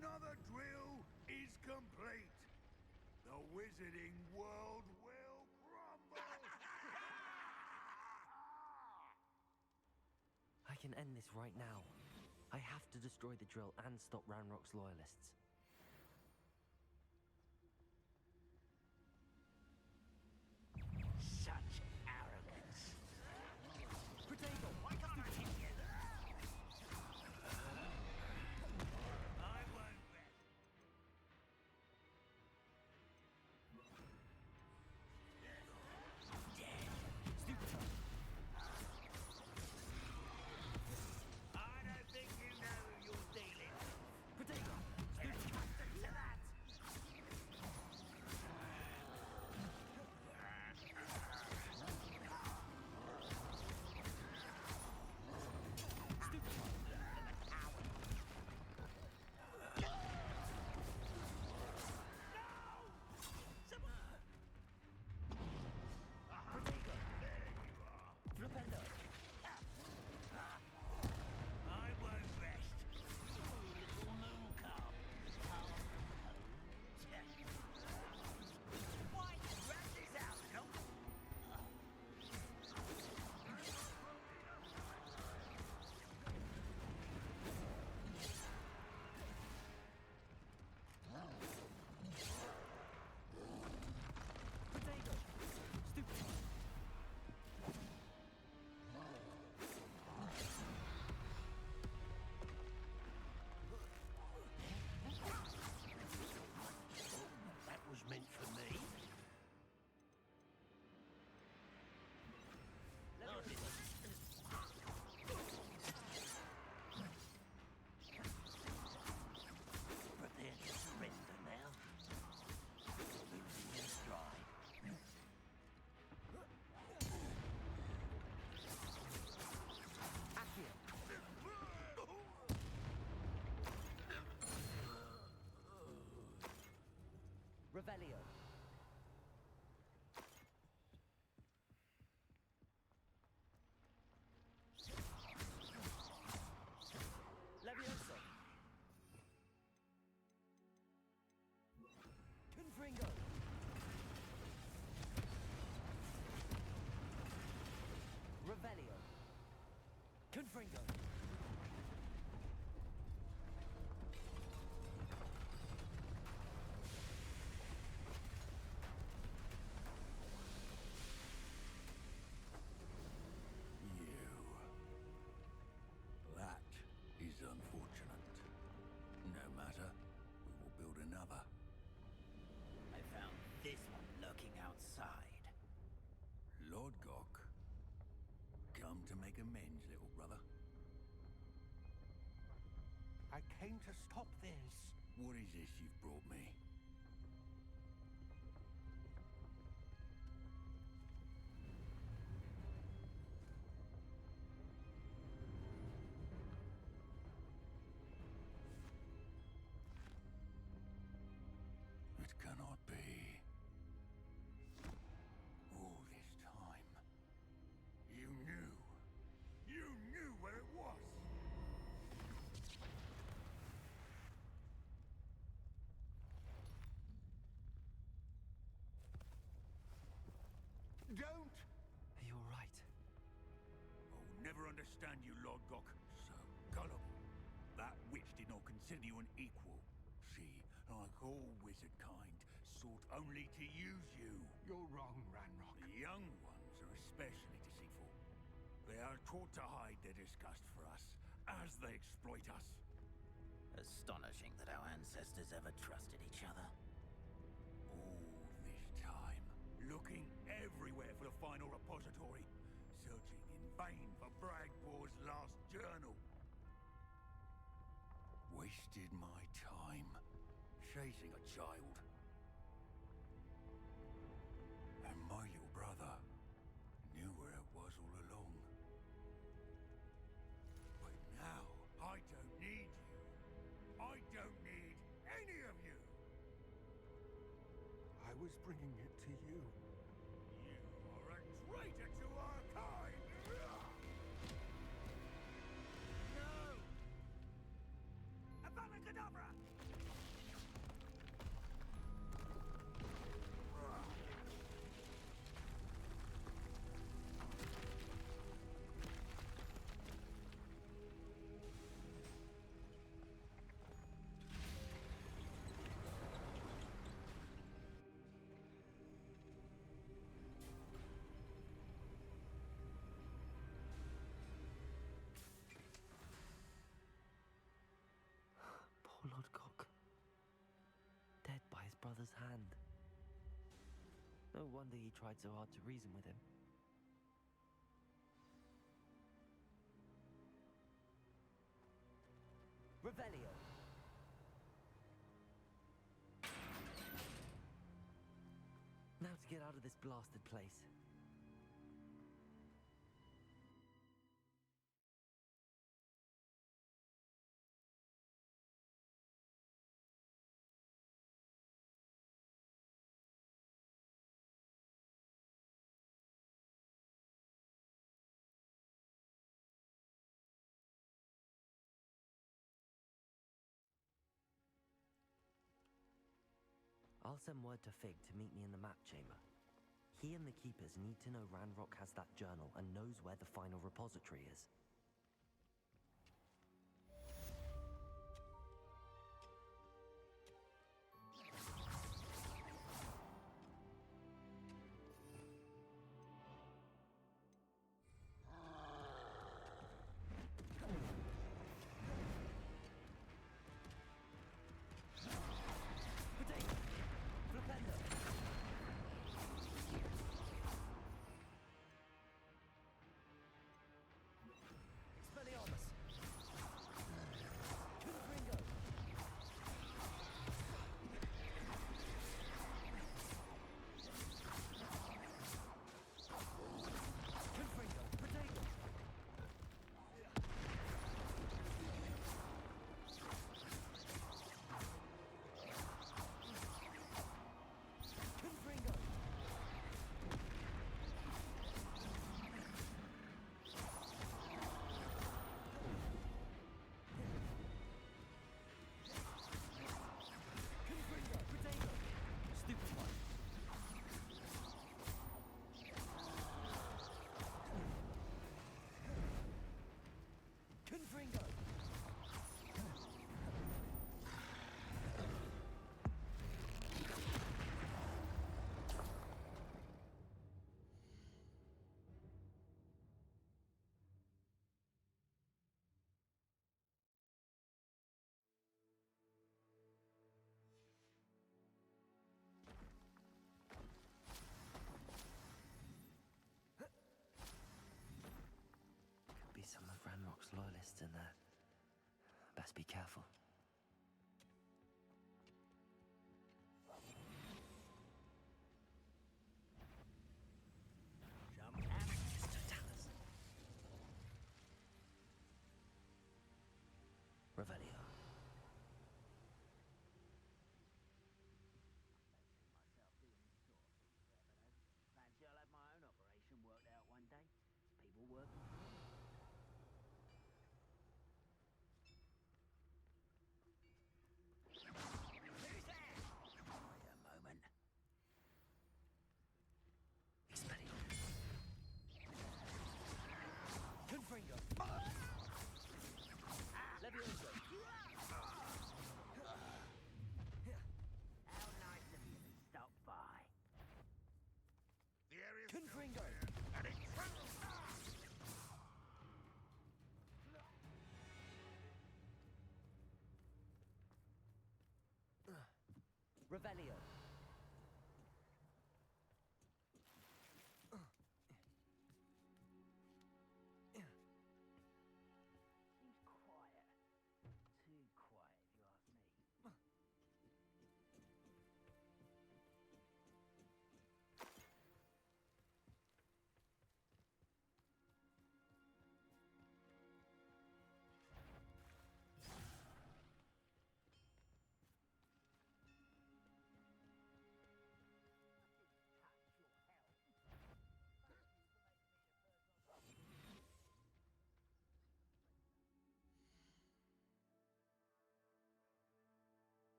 Another drill is complete. The wizarding world will crumble. I can end this right now. I have to destroy the drill and stop Ranrock's loyalists. Such arrogance. Protego! Why can't I hit you? I won't bet. Dead. Revelio. Levioso. Confringo. Revelio. Confringo. That is unfortunate. No matter, we will build another. I found this one lurking outside. Lord Gok, come to make amends, little brother. I came to stop this. What is this you've brought me? It cannot be. All this time, you knew. You knew where it was. Don't! Are you all right? I'll never understand you, Lord Gok. So gullible. That witch did not consider you an equal. She, like all wizard kind, sought only to use you. You're wrong, Ranrock. The young ones are especially deceitful. They are taught to hide their disgust for us, as they exploit us. Astonishing that our ancestors ever trusted each other. All this time, looking everywhere for the final repository, searching in vain for Bragbor's last journal. Wasted my time chasing a child. And my little brother knew where it was all along. But now, I don't need you. I don't need any of you. I was bringing it to you. You are a traitor to our kind! No! Avada Kedavra! Poor Lord Gok. Dead by his brother's hand. No wonder he tried so hard to reason with him. Revelio. Now to get out of this blasted place. I'll send word to Fig to meet me in the map chamber. He and the Keepers need to know Ranrock has that journal and knows where the final repository is. Best be careful. Revelio. Fancy I'll have my own operation worked out one day. People working. Who's there? Wait a moment. Expelliarmus. Confringo. Levioso. How nice of you to stop by. The area's Confringo. and it's Revelio. Seems quiet. Too quiet, if you ask me.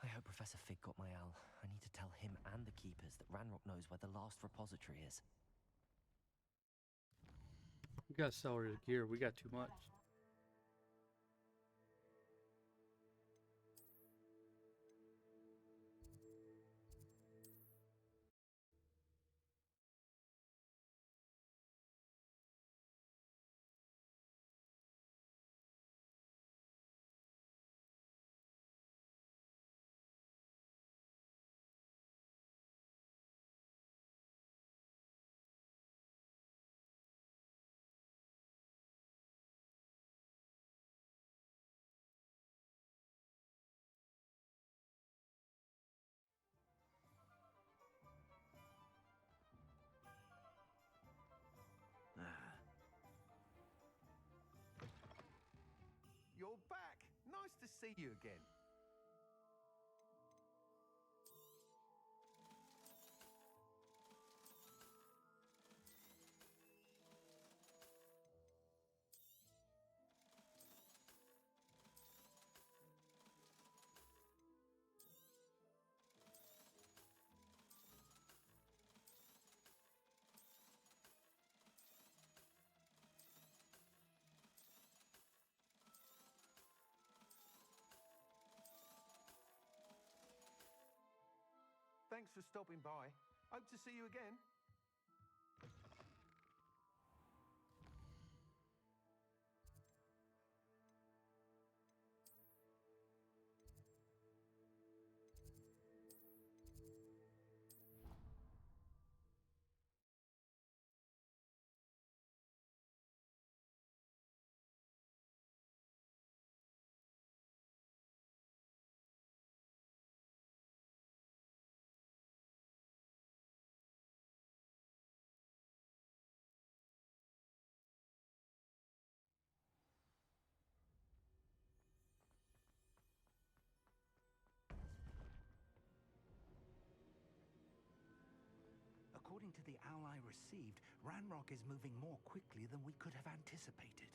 I hope Professor Fig got my owl. I need to tell him and the Keepers that Ranrock knows where the last repository is. We gotta sell her the gear. We got too much. You're back! Nice to see you again. Thanks for stopping by. Hope to see you again. According to the owl I received, Ranrock is moving more quickly than we could have anticipated.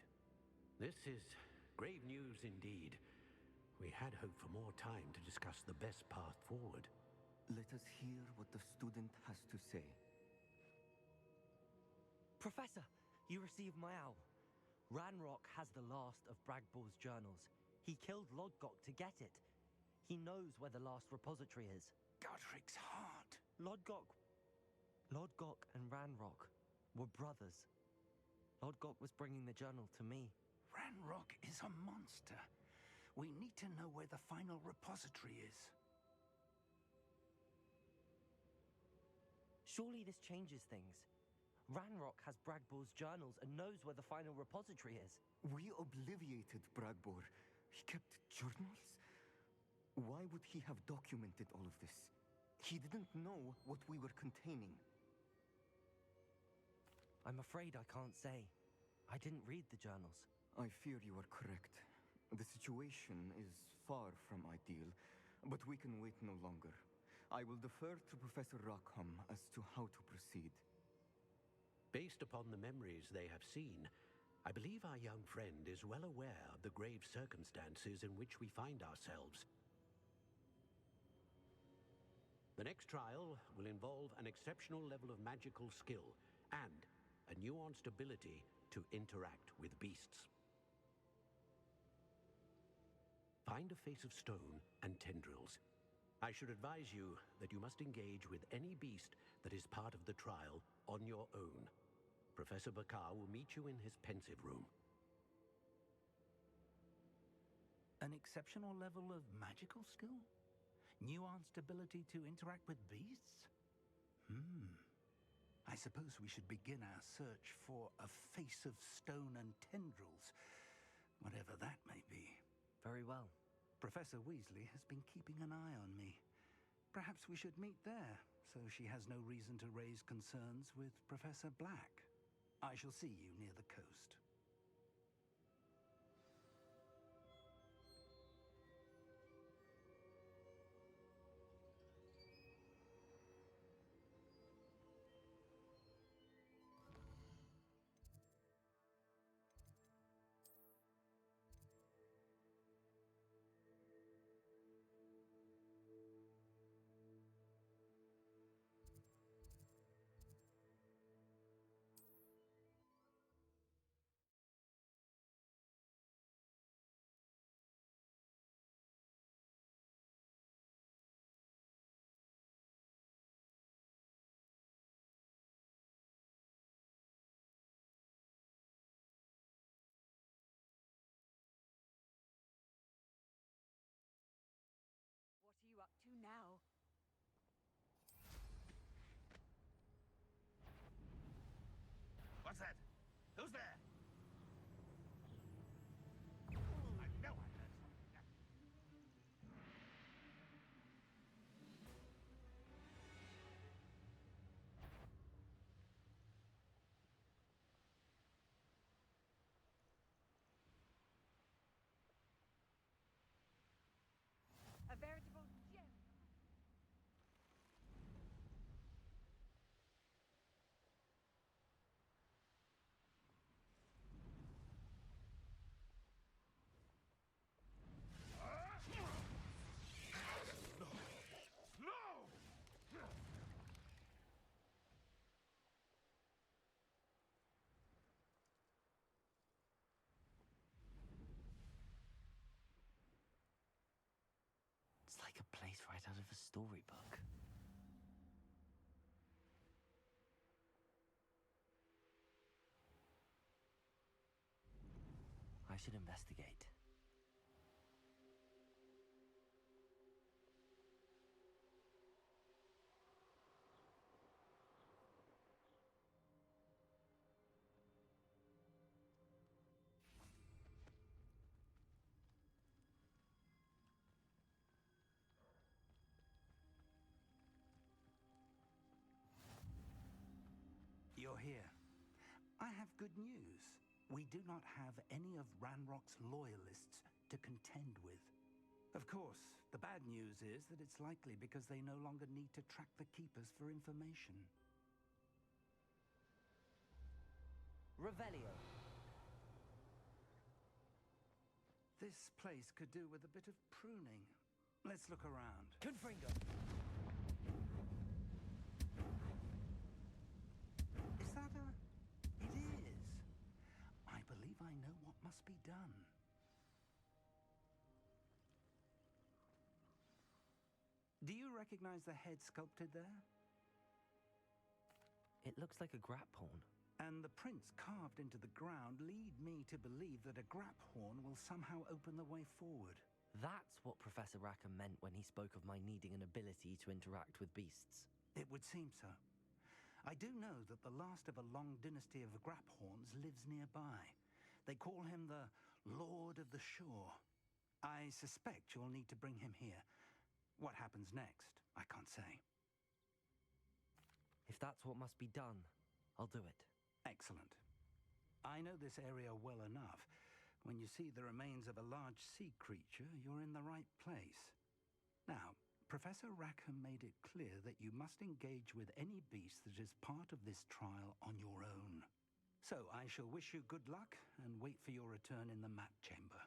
This is grave news indeed. We had hoped for more time to discuss the best path forward. Let us hear what the student has to say. Professor, you received my owl. Ranrock has the last of Bragbor's journals. He killed Lodgok to get it. He knows where the last repository is. Godric's heart. Lodgok and Ranrock were brothers. Lodgok was bringing the journal to me. Ranrock is a monster. We need to know where the final repository is. Surely this changes things. Ranrock has Bragbor's journals and knows where the final repository is. We obliviated Bragbor. He kept journals? Why would he have documented all of this? He didn't know what we were containing. I'm afraid I can't say. I didn't read the journals. I fear you are correct. The situation is far from ideal, but we can wait no longer. I will defer to Professor Rockham as to how to proceed. Based upon the memories they have seen, I believe our young friend is well aware of the grave circumstances in which we find ourselves. The next trial will involve an exceptional level of magical skill and a nuanced ability to interact with beasts. Find a face of stone and tendrils. I should advise you that you must engage with any beast that is part of the trial on your own. Professor Bakar will meet you in his pensive room. An exceptional level of magical skill? Nuanced ability to interact with beasts? I suppose we should begin our search for a face of stone and tendrils, whatever that may be. Very well. Professor Weasley has been keeping an eye on me. Perhaps we should meet there, so she has no reason to raise concerns with Professor Black. I shall see you near the coast. What are you up to now? What's that? Who's there? I know I heard something. A veritable gem. It's like a place right out of a storybook. I should investigate. You're here. I have good news. We do not have any of Ranrock's loyalists to contend with. Of course, the bad news is that it's likely because they no longer need to track the Keepers for information. Revelio. This place could do with a bit of pruning. Let's look around. Confringo! Is that a... It is. I believe I know what must be done. Do you recognize the head sculpted there? It looks like a grap horn. And the prints carved into the ground lead me to believe that a grap horn will somehow open the way forward. That's what Professor Rackham meant when he spoke of my needing an ability to interact with beasts. It would seem so. I do know that the last of a long dynasty of grap horns lives nearby. They call him the Lord of the Shore. I suspect you'll need to bring him here. What happens next, I can't say. If that's what must be done, I'll do it. Excellent. I know this area well enough. When you see the remains of a large sea creature, you're in the right place. Now, Professor Rackham made it clear that you must engage with any beast that is part of this trial on your own. So I shall wish you good luck and wait for your return in the map chamber.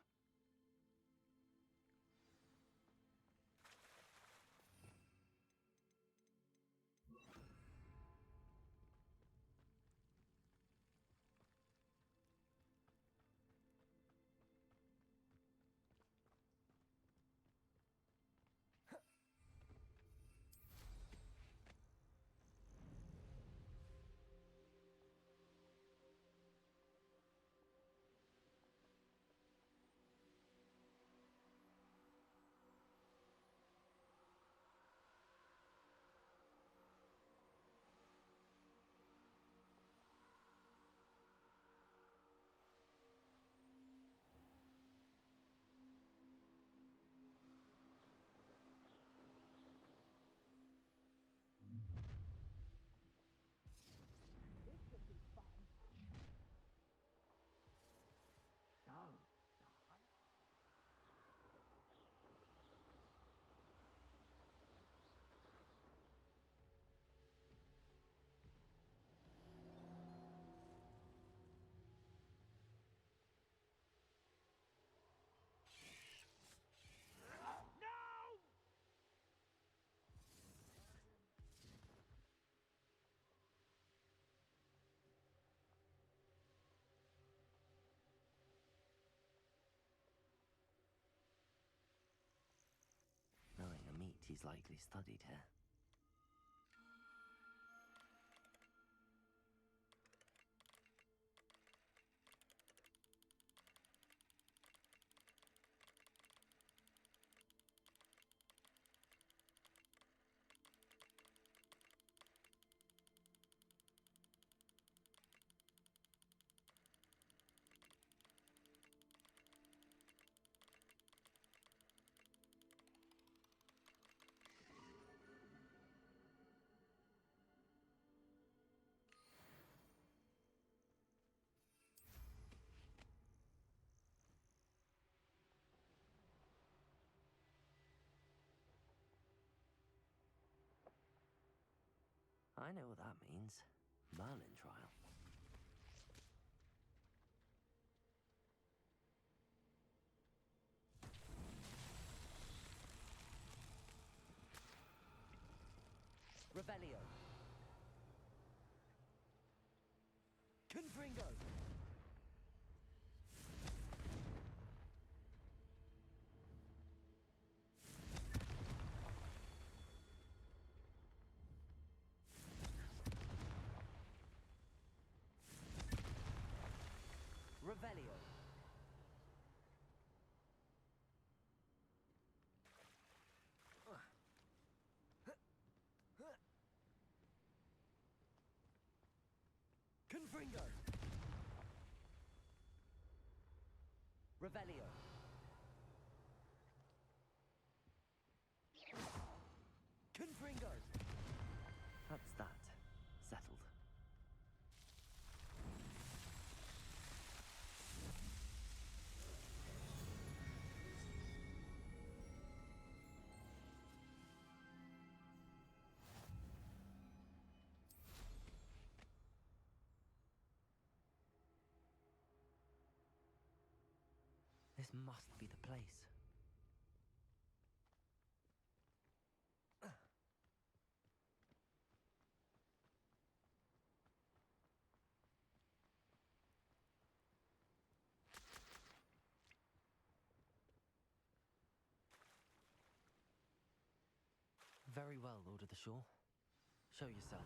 Knowing a meat he's likely studied here. I know what that means. Merlin trial. Revelio. Confringo. Revelio. Confringo. Revelio. Confringo. That's that. Settled. This This must be the place. Very well, Lord of the Shore. Show yourself.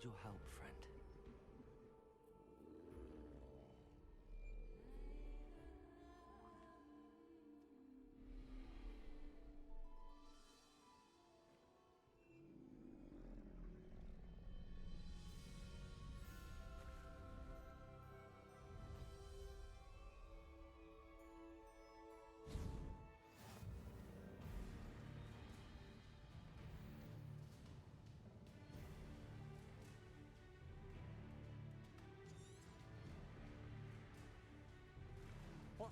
Your help, friend.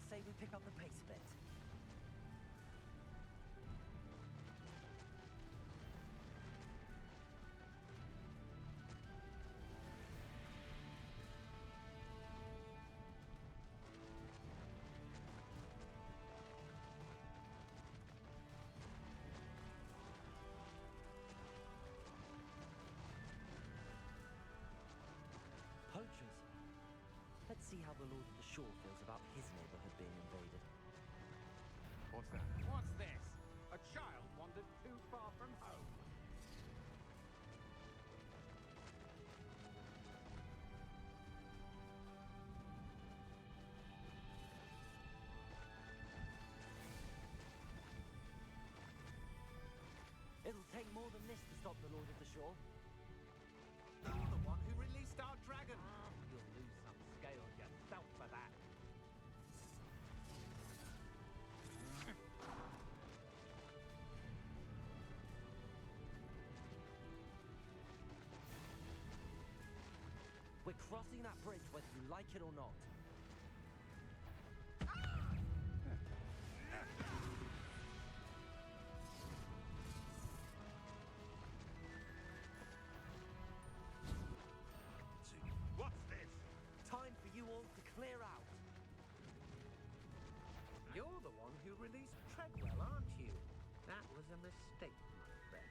say we pick up the pace a bit. Poachers. Let's see how the Lord of the Shore feels about his neighborhood being invaded. What's that? What's this? A child wandered too far from home. It'll take more than this to stop the Lord of the Shore. You're the one who released our dragon. You'll lose some scales yourself for that. We're crossing that bridge whether you like it or not. What's this? Time for you all to clear out. You're the one who released Treadwell, aren't you? That was a mistake, my friend.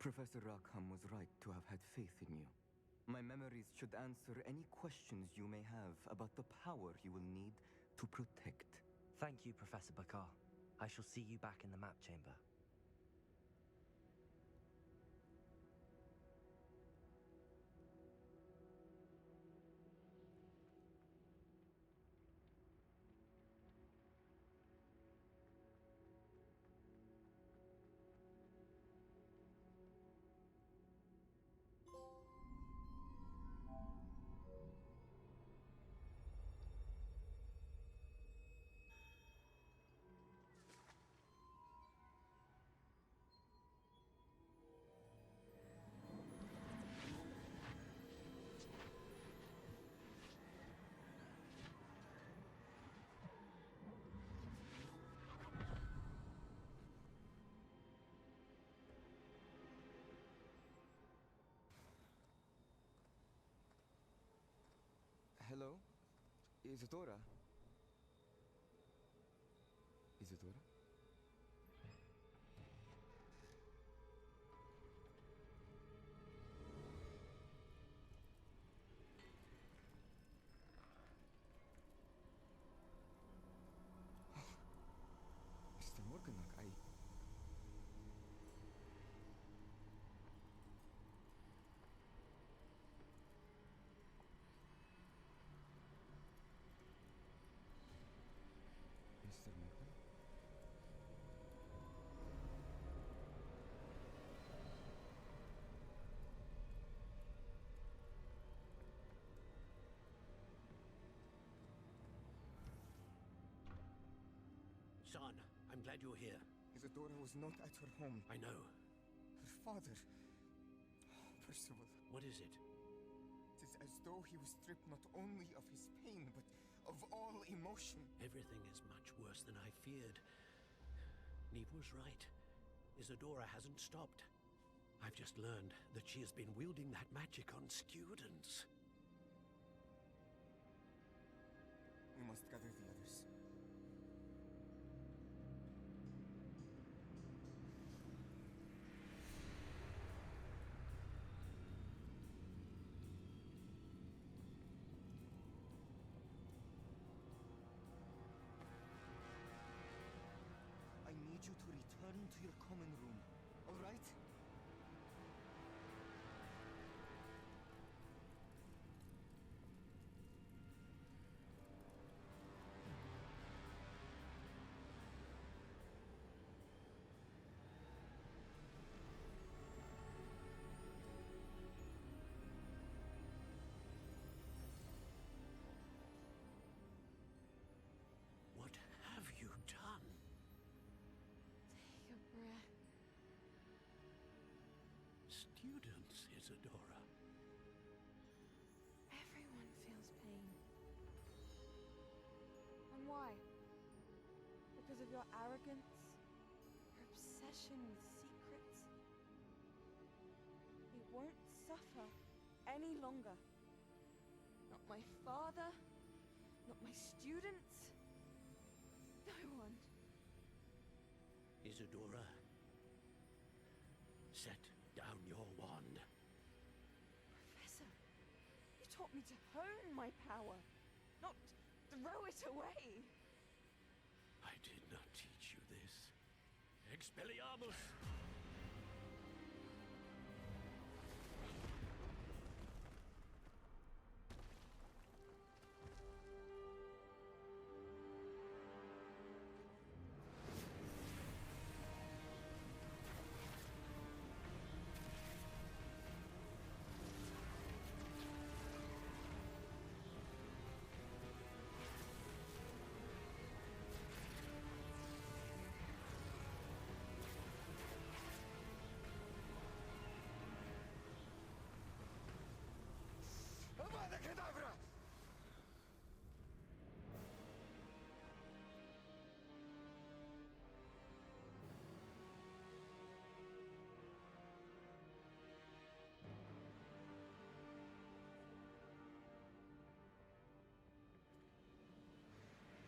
Professor Rackham was right to have had faith in you. My memories should answer any questions you may have about the power you will need to protect. Thank you, Professor Bakar. I shall see you back in the map chamber. Hello? Isadora? Isadora? Mr. Morganach, Son, I'm glad you're here. Isadora was not at her home. I know. Her father... Oh, Percival. What is it? It is as though he was stripped not only of his pain, but of all emotion. Everything is much worse than I feared. Neve was right. Isadora hasn't stopped. I've just learned that she has been wielding that magic on students. We must gather the others. I need you to return to your common room, all right? What have you done? Take a breath. Students, Isadora. Everyone feels pain. And why? Because of your arrogance? Your obsession with secrets? It won't suffer any longer. Not my father, not my students, no one. Isadora, set down your wand. Professor, you taught me to hone my power, not throw it away. I did not teach you this. Expelliarmus! Avada Kedavra!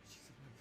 She's alive.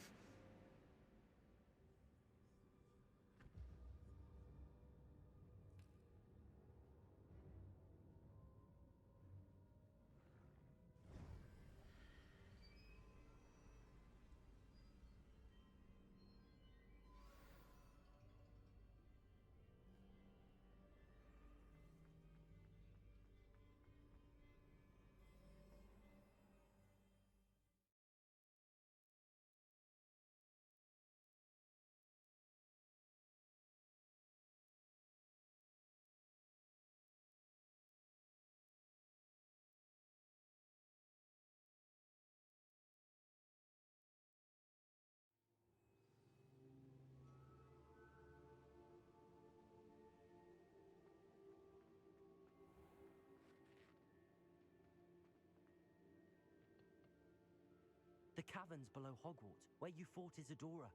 The caverns below Hogwarts, where you fought Isadora.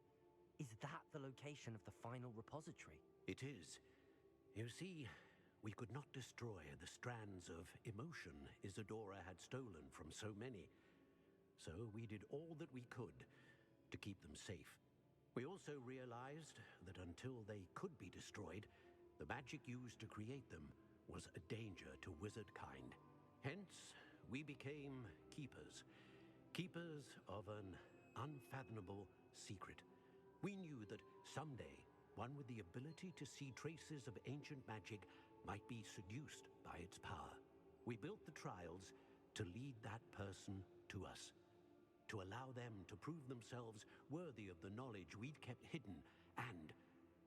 Is that the location of the final repository? It is. You see, we could not destroy the strands of emotion Isadora had stolen from so many. So we did all that we could to keep them safe. We also realized that until they could be destroyed, the magic used to create them was a danger to wizard kind. Hence, we became keepers. Keepers of an unfathomable secret. We knew that someday, one with the ability to see traces of ancient magic might be seduced by its power. We built the trials to lead that person to us, to allow them to prove themselves worthy of the knowledge we'd kept hidden and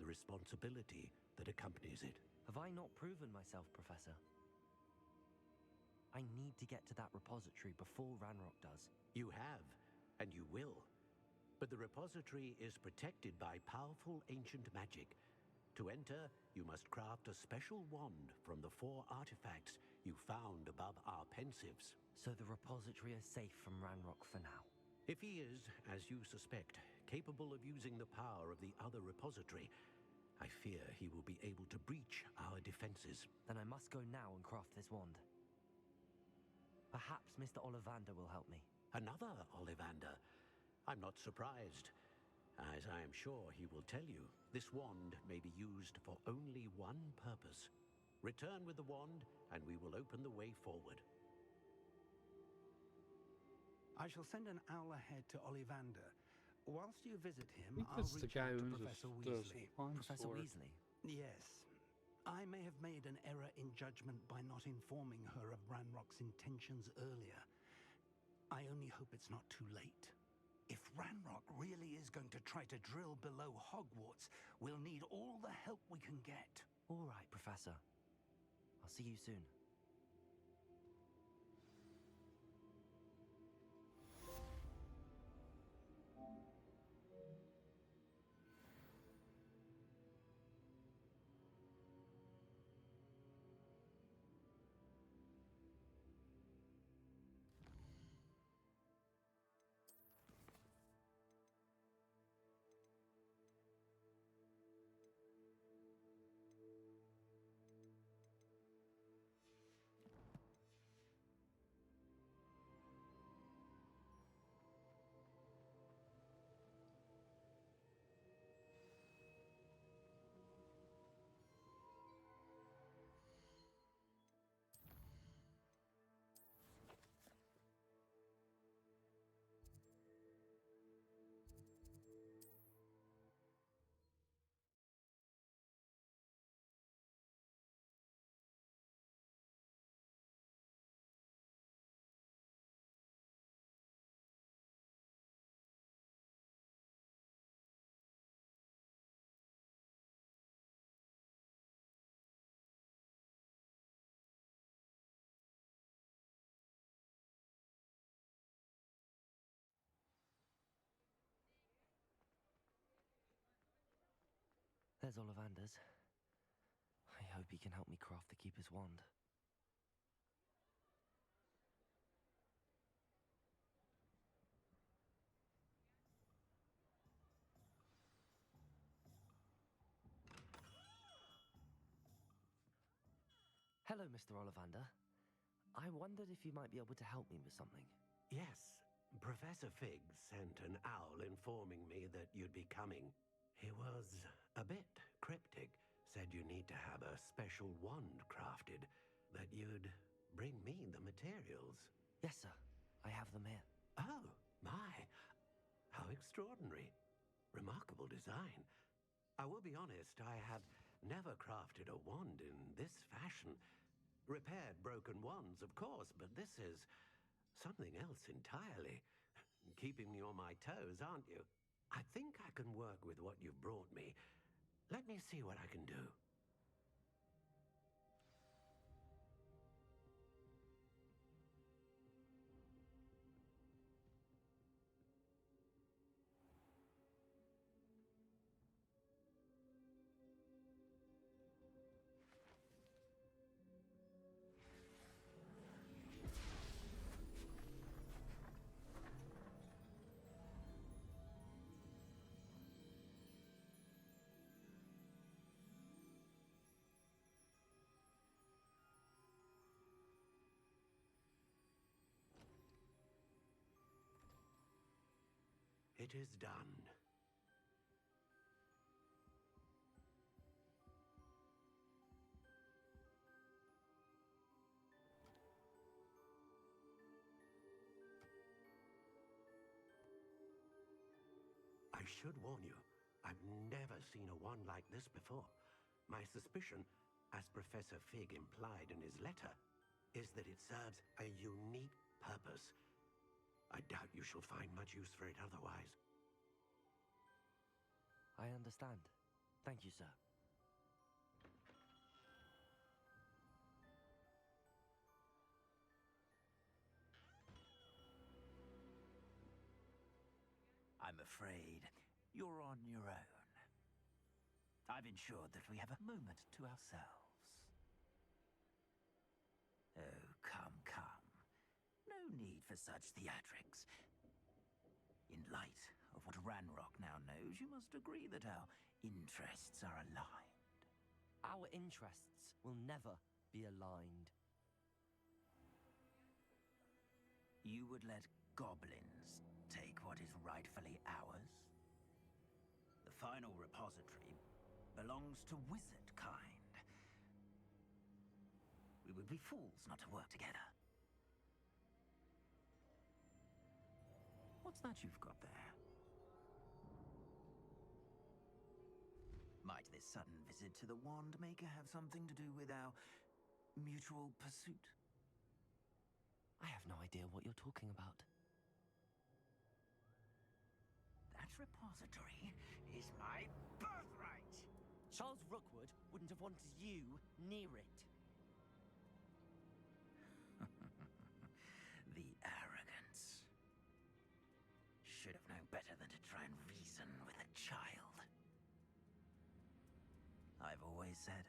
the responsibility that accompanies it. Have I not proven myself, Professor? I need to get to that repository before Ranrock does. You have, and you will. But the repository is protected by powerful ancient magic. To enter, you must craft a special wand from the 4 artifacts you found above our pensives. So the repository is safe from Ranrock for now? If he is, as you suspect, capable of using the power of the other repository, I fear he will be able to breach our defenses. Then I must go now and craft this wand. Perhaps Mr. Ollivander will help me. Another Ollivander? I'm not surprised. As I am sure he will tell you, this wand may be used for only one purpose. Return with the wand, and we will open the way forward. I shall send an owl ahead to Ollivander. Whilst you visit I him, think I'll that's the reach guy out to who owns Professor the Weasley. Professor Weasley? Yes. I may have made an error in judgment by not informing her of Ranrock's intentions earlier. I only hope it's not too late. If Ranrock really is going to try to drill below Hogwarts, we'll need all the help we can get. All right, Professor. I'll see you soon. There's Ollivander's. I hope he can help me craft the Keeper's wand. Hello, Mr. Ollivander. I wondered if you might be able to help me with something. Yes, Professor Fig sent an owl informing me that you'd be coming. He was a bit cryptic, said you need to have a special wand crafted, that you'd bring me the materials. Yes, sir. I have them here. Oh, my. How extraordinary. Remarkable design. I will be honest, I have never crafted a wand in this fashion. Repaired broken wands, of course, but this is something else entirely. Keeping me on my toes, aren't you? I think I can work with what you've brought me. Let me see what I can do. It is done. I should warn you, I've never seen a wand like this before. My suspicion, as Professor Fig implied in his letter, is that it serves a unique purpose. I doubt you shall find much use for it otherwise. I understand. Thank you, sir. I'm I'm afraid you're on your own. I've ensured that we have a moment to ourselves. Oh, come, come. No need for such theatrics. In light of what Ranrock now knows, you must agree that our interests are aligned. Our interests will never be aligned. You would let goblins take what is rightfully ours? The final repository belongs to wizard kind. We would be fools not to work together. What's that you've got there? Might this sudden visit to the Wand Maker have something to do with our mutual pursuit? I have no idea what you're talking about. That repository is my birthright! Charles Rookwood wouldn't have wanted you near it. The arrogance. Should have known better than to try and reason with a child. I've always said,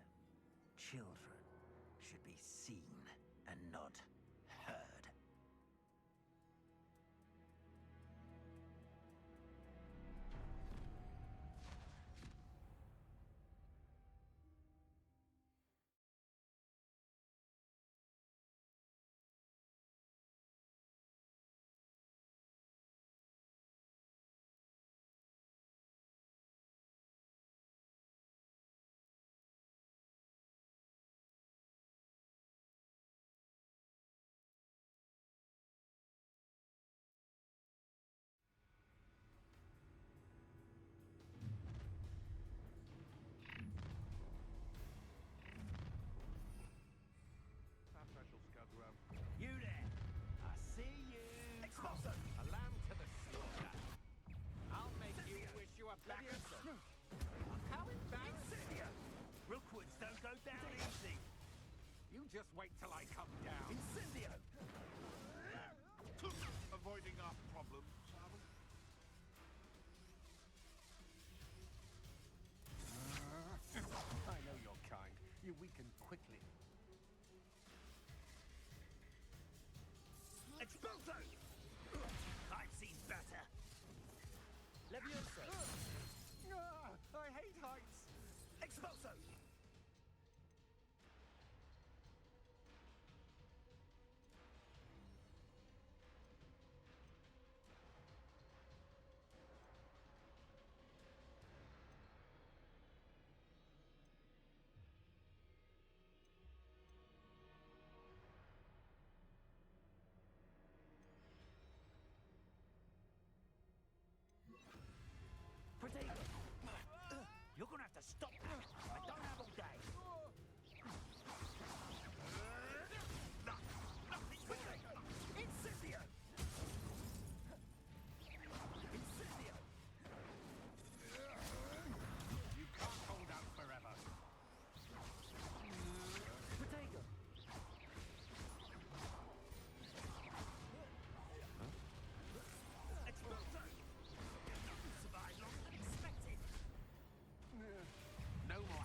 children should be seen and not heard. You there! I see you! Expulso! A lamb to the slaughter. I'll make you wish you were back at school. How embarrassing! Rookwoods don't go down easy! You just wait till I come down. Incendio! Avoiding our problems, are we? I know your kind. You weaken quickly. Expulso! I've seen better! Levioso! I hate heights! Expulso! Protego! You're gonna have to stop that! I don't have all day! Incendio! Incendio! You can't hold out forever. Protego! Expulso! You survived longer than expected! No more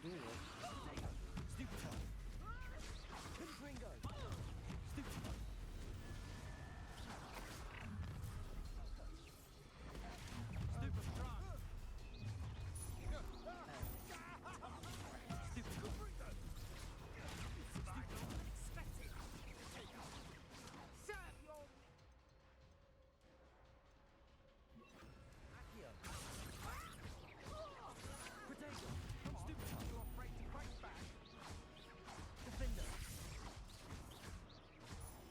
duelist. Stupid one. Ringo. Stupid one. Stupid strong. Stupid good. Unexpected. Serve your Accio. Potato. Stupid one. You afraid to fight back? Defender.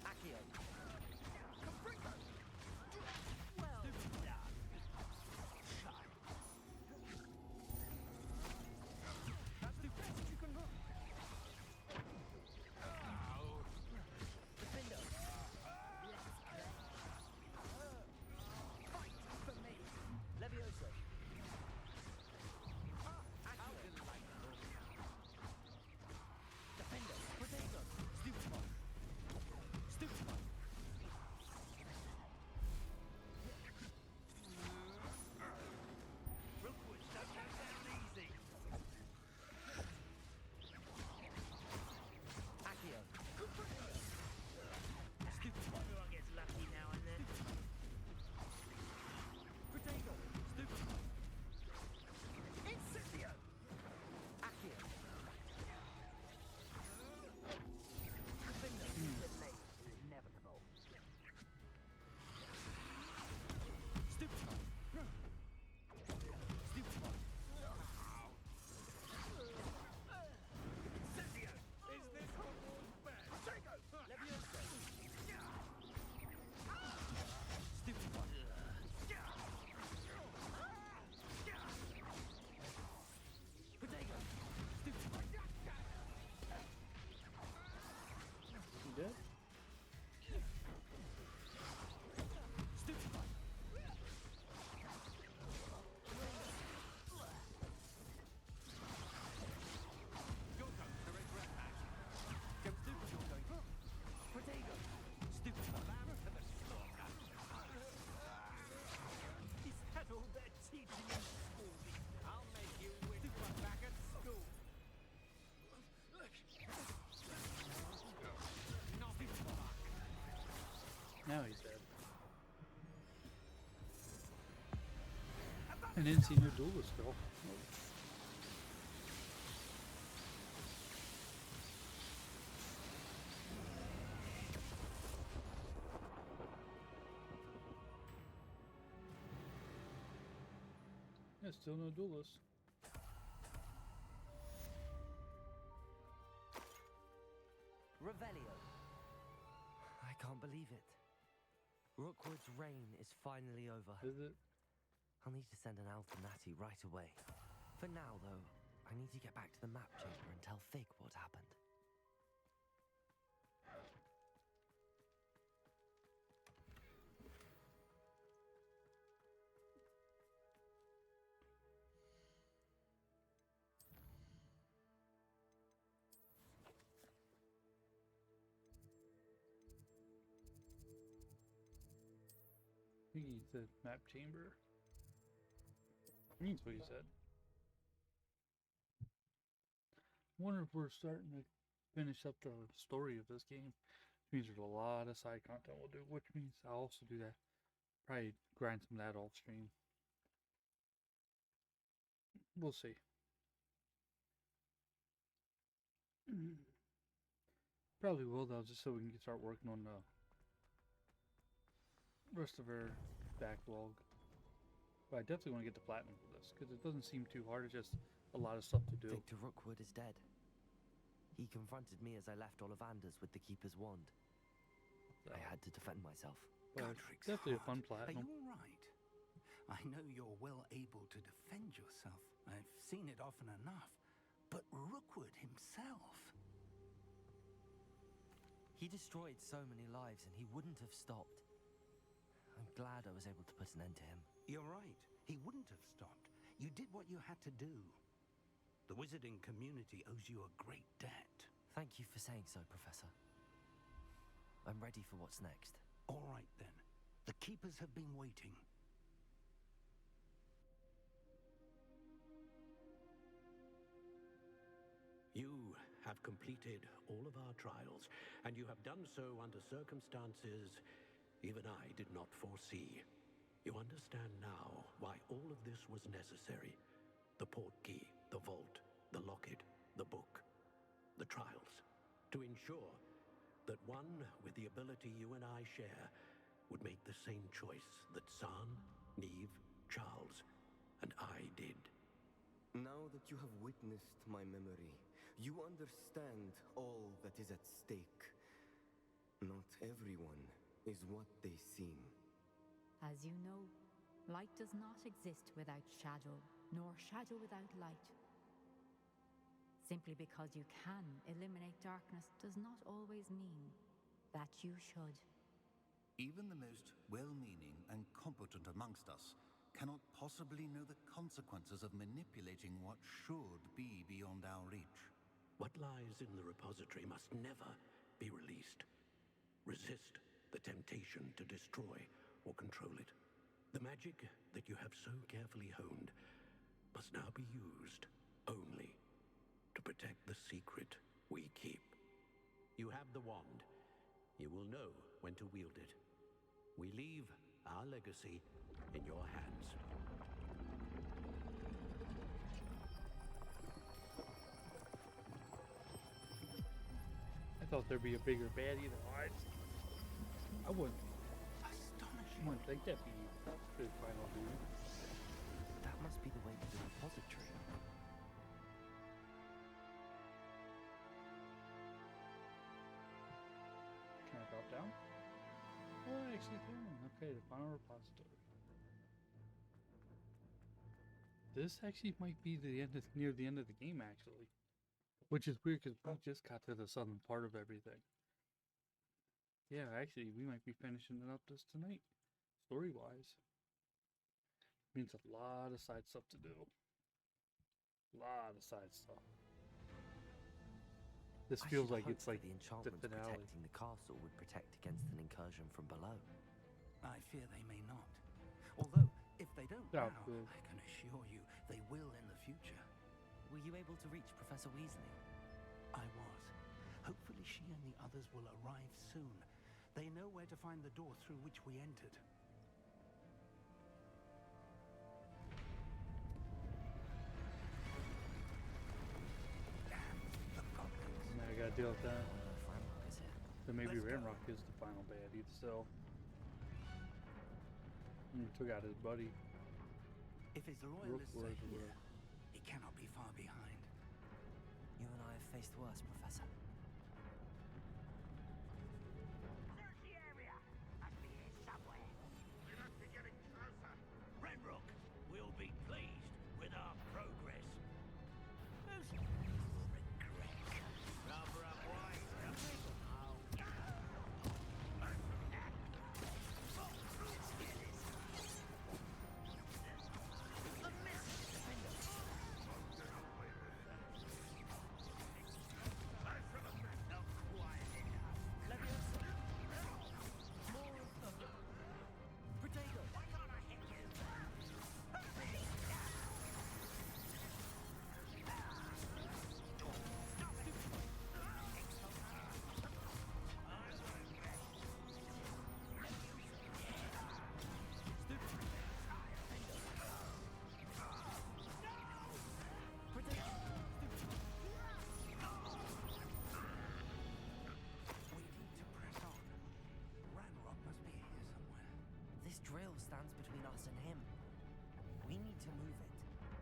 Accio. well Stupid one. That's the best you can hope. Defender. fight for me. Levioso. How delightful. Defender. Potato. Stupid one. Stupid one. Rookwood, don't go down easy. Accio. Stupid one. Everyone gets lucky now and then. Potato. Stupid one. Incendio. Accio. Defender. Delay is inevitable. Stupid one. Stupid one. Incendio. Is this Hogwarts bad? Draco. Levioso. Stupid one. Potato. Stupid one. He dead? Stupid one. You're going to regret that. Go stupid, you're going. Potato. Stupid one. Lamb to the slaughter. Is that all they're teaching in school? I'll make you whisper back at school. Not in fuck. Now he's dead. I didn't see no duelist girl. Yeah, still no duelist. Revelio. I can't believe it. Rookwood's reign is finally over. Is it? I'll need to send an Alphanati right away. For now, though, I need to get back to the map chamber and tell Fig what happened. I think he said map chamber. I think that's what he said. Wonder if we're starting to finish up the story of this game. Which means there's a lot of side content we'll do, which means I'll also do that. Probably grind some of that off stream. We'll see. Probably will though, just so we can start working on the rest of our backlog. But I definitely want to get the platinum for this because it doesn't seem too hard. It's just a lot of stuff to do. Victor Rookwood is dead. He confronted me as I left Ollivanders with the Keeper's wand. I had to defend myself. But Godric's definitely a fun heart. Are platinum. you all right? I know you're well able to defend yourself. I've seen it often enough. But Rookwood himself... He destroyed so many lives and he wouldn't have stopped. I'm glad I was able to put an end to him. You're right. He wouldn't have stopped. You did what you had to do. The wizarding community owes you a great debt. Thank you for saying so, Professor. I'm ready for what's next. All right, then. The Keepers have been waiting. have completed all of our trials, and you have done so under circumstances even I did not foresee. You understand now why all of this was necessary. The portkey, the vault, the locket, the book, the trials. To ensure that one with the ability you and I share would make the same choice that San, Neve, Charles, and I did. Now that you have witnessed my memory, you understand all that is at stake. Not everyone is what they seem. As you know, light does not exist without shadow, nor shadow without light. Simply because you can eliminate darkness does not always mean that you should. Even the most well-meaning and competent amongst us cannot possibly know the consequences of manipulating what should be beyond our reach. What lies in the repository must never be released. Resist the temptation to destroy or control it. The magic that you have so carefully honed must now be used only to protect the secret we keep. You have the wand. You will know when to wield it. We leave our legacy in your hands. I thought there'd be a bigger baddie than ours. I wouldn't think that'd be the final dude. That must be the way to the repository. Can I drop down? Oh, I actually can. Okay, the final repository. This actually might be near the end of the game, actually. Which is weird because we just got to the southern part of everything. Yeah, actually, we might be finishing it up this tonight, story-wise. Means a lot of side stuff to do. A lot of side stuff. This feels like it's like the enchantments finale. protecting the castle would protect against an incursion from below. I fear they may not. Although, if they don't now, I can assure you they will in the future. Were you able to reach Professor Weasley? I was. Hopefully she and the others will arrive soon. They know where to find the door through which we entered. Now I gotta deal with that. So maybe Ramrock is the final baddie still. He took out his buddy. If his loyalists are here, he cannot be far behind. You and I have faced worse, Professor. Search the area! Must be here somewhere. We must be getting closer. Ranrock will be pleased with our progress. Who's Rubber up right. This drill stands between us and him. We need to move it.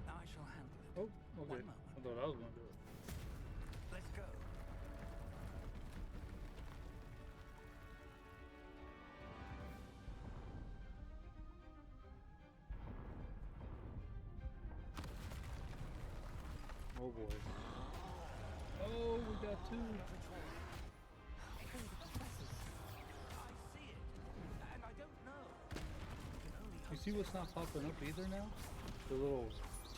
I shall handle it. Oh, okay. I thought I was gonna do it. Let's go. Oh boy. Oh, we got two. You see what's not popping up either now? The little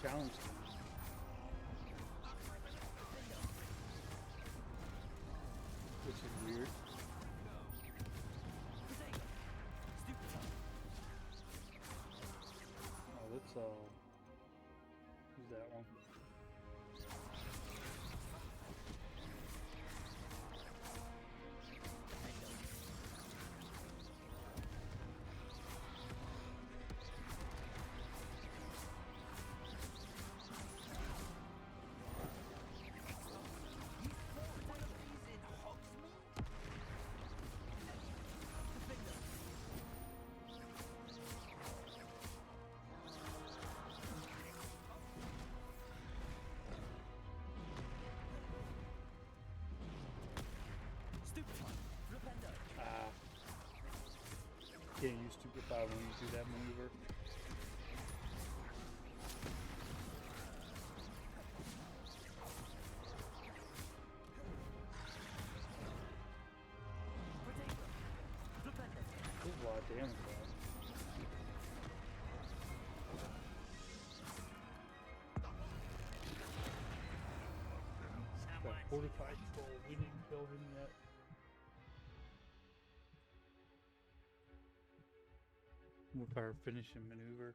challenge things. Which is weird. Oh, let's use that one. can't use Stupid 5 when you do that maneuver. There's a lot of damage though. That fortified troll, we didn't kill him yet. With our finishing maneuver.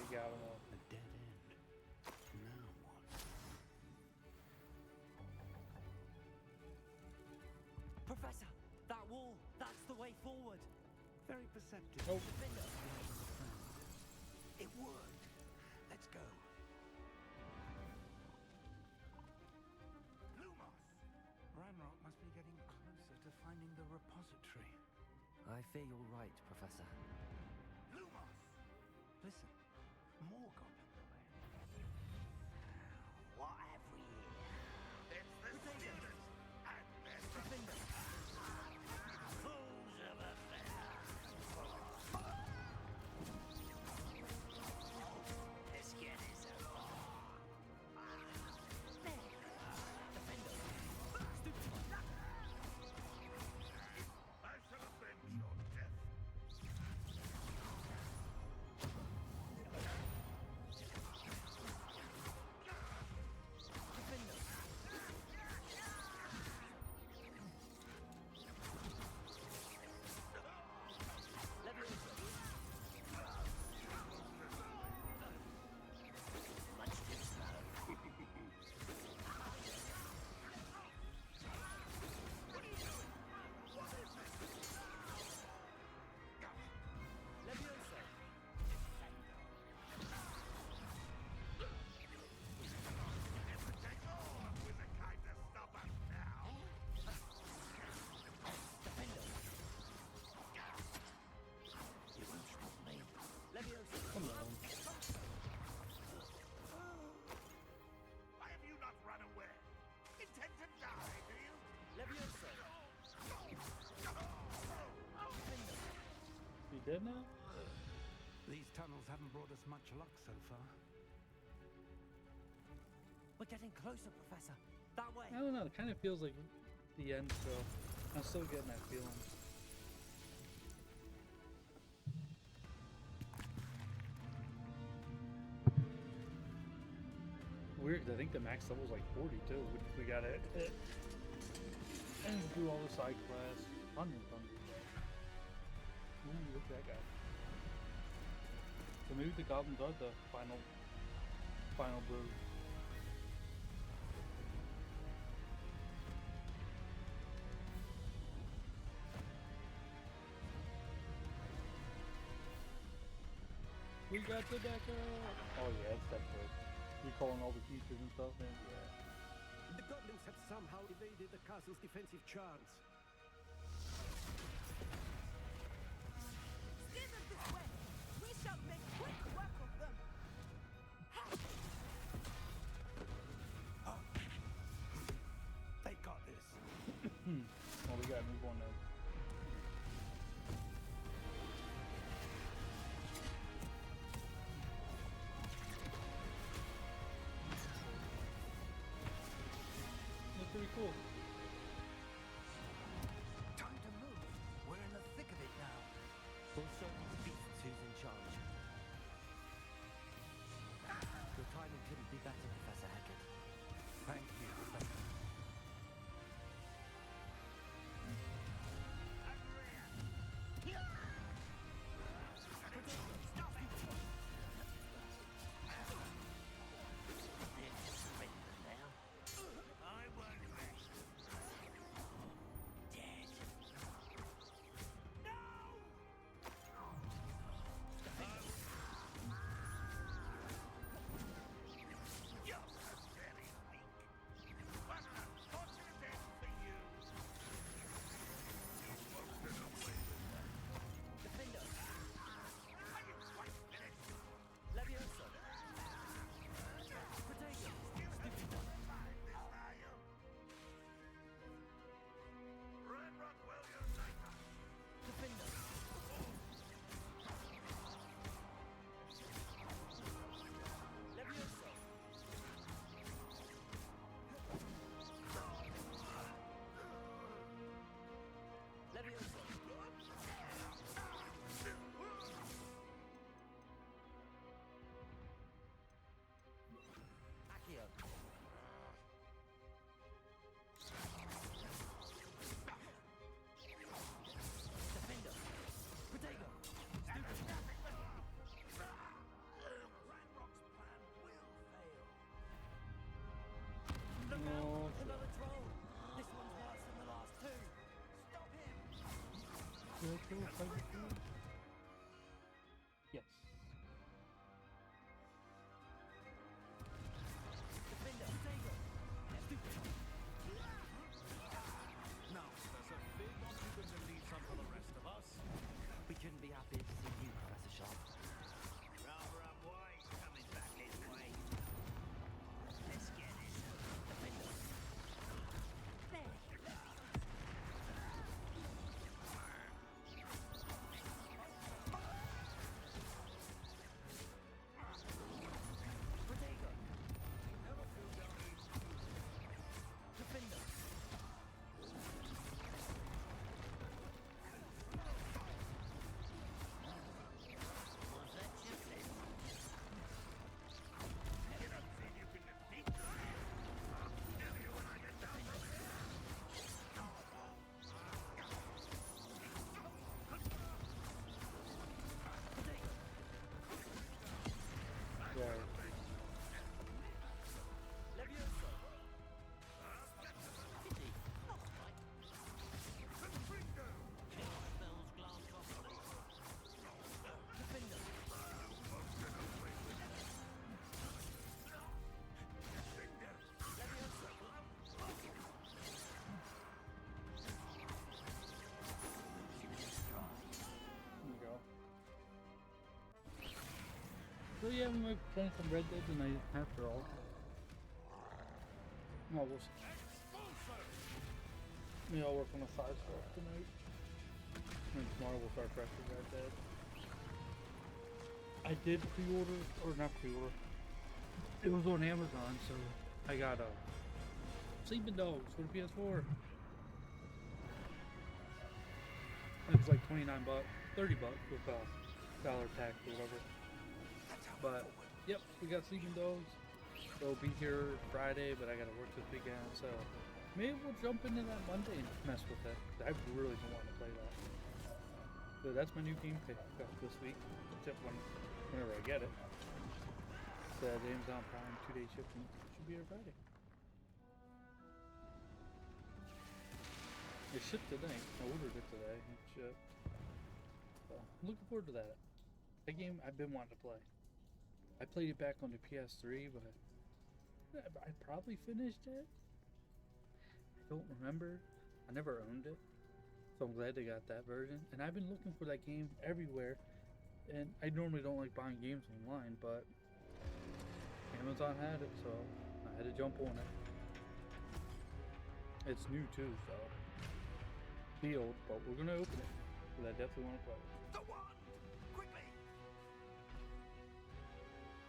Got him all. A dead end. Now what? Professor, that wall, that's the way forward. Very perceptive. Nope. It worked. Let's go. Lumos! Ranrock must be getting closer to finding the repository. I fear you're right, Professor. Lumos! Listen, more goblin away. What have we here? It's the students and their Fools of a Let's get this over. I shall avenge your death. Come on. Why have you not run away? Intend to die, do you? He dead now? These tunnels haven't brought us much luck so far. We're getting closer, Professor. That way. I don't know. It kind of feels like the end, so I'm still getting that feeling. Weird, 'cause I think the max level is like 42, which we gotta hit. And do all the side quests. Fun. Ooh, look at that guy. So maybe the goblins are the final brew. We got the backup. Oh yeah, it's that quick. You calling all the teachers and stuff, and yeah. The goblins have somehow evaded the castle's defensive charms. Steer them this way. We shall make quick work of them. They got this. Well, we gotta move on now. That's pretty cool. Time to move. We're in the thick of it now. We'll show these beasts who's in charge. Your timing couldn't be better, Professor Hackett. Thank you, Professor. I won't rest. Dead. You're very weak. What an unfortunate end for you. You won't get away with that. Defender! Are you quite finished? Levioso! Protego! Stupid one! Are you? Ranrock will unite us. Defender! Levioso! Levioso! Accio! Defender! Protego! Stupid! No, Another troll! This one's worse than the last two! Stop him! Yes. Defender! Protego! Stupid! Now, Professor, big on you going to leave some for the rest of us. We couldn't be happier to see you, Professor Sharp. Rather unwise coming back this way. Let's get this. Defender! There. Protego! Defender! Was that you then? You don't think you can defeat me? I'll kill you when I get down to it. Yeah. Levioso! Pity! Those glass coffins. Defender! Levioso! There you go. So yeah, we might be playing some Red Dead tonight after all. Well, we'll see. Maybe I'll work on the side stuff tonight. And tomorrow we'll start fresh with Red Dead. I did pre-order, or not pre-order. It was on Amazon, so I got Sleeping Dogs for the PS4. It was like 29 bucks, 30 bucks with dollar tax or whatever. But yep, we got Sleeping Dogs. They'll be here Friday, but I gotta work this weekend, so maybe we'll jump into that Monday and mess with it. I really don't want to play that. So that's my new game pick this week, except whenever I get it. It's Amazon Prime 2-day shipping. Should be here Friday. It shipped today. I ordered it today. It shipped. So I'm looking forward to that. That game I've been wanting to play. I played it back on the PS3, but I probably finished it. I don't remember. I never owned it, so I'm glad they got that version. And I've been looking for that game everywhere. And I normally don't like buying games online, but Amazon had it, so I had to jump on it. It's new too, so sealed, but we're gonna open it because I definitely want to play it. The one! Quickly!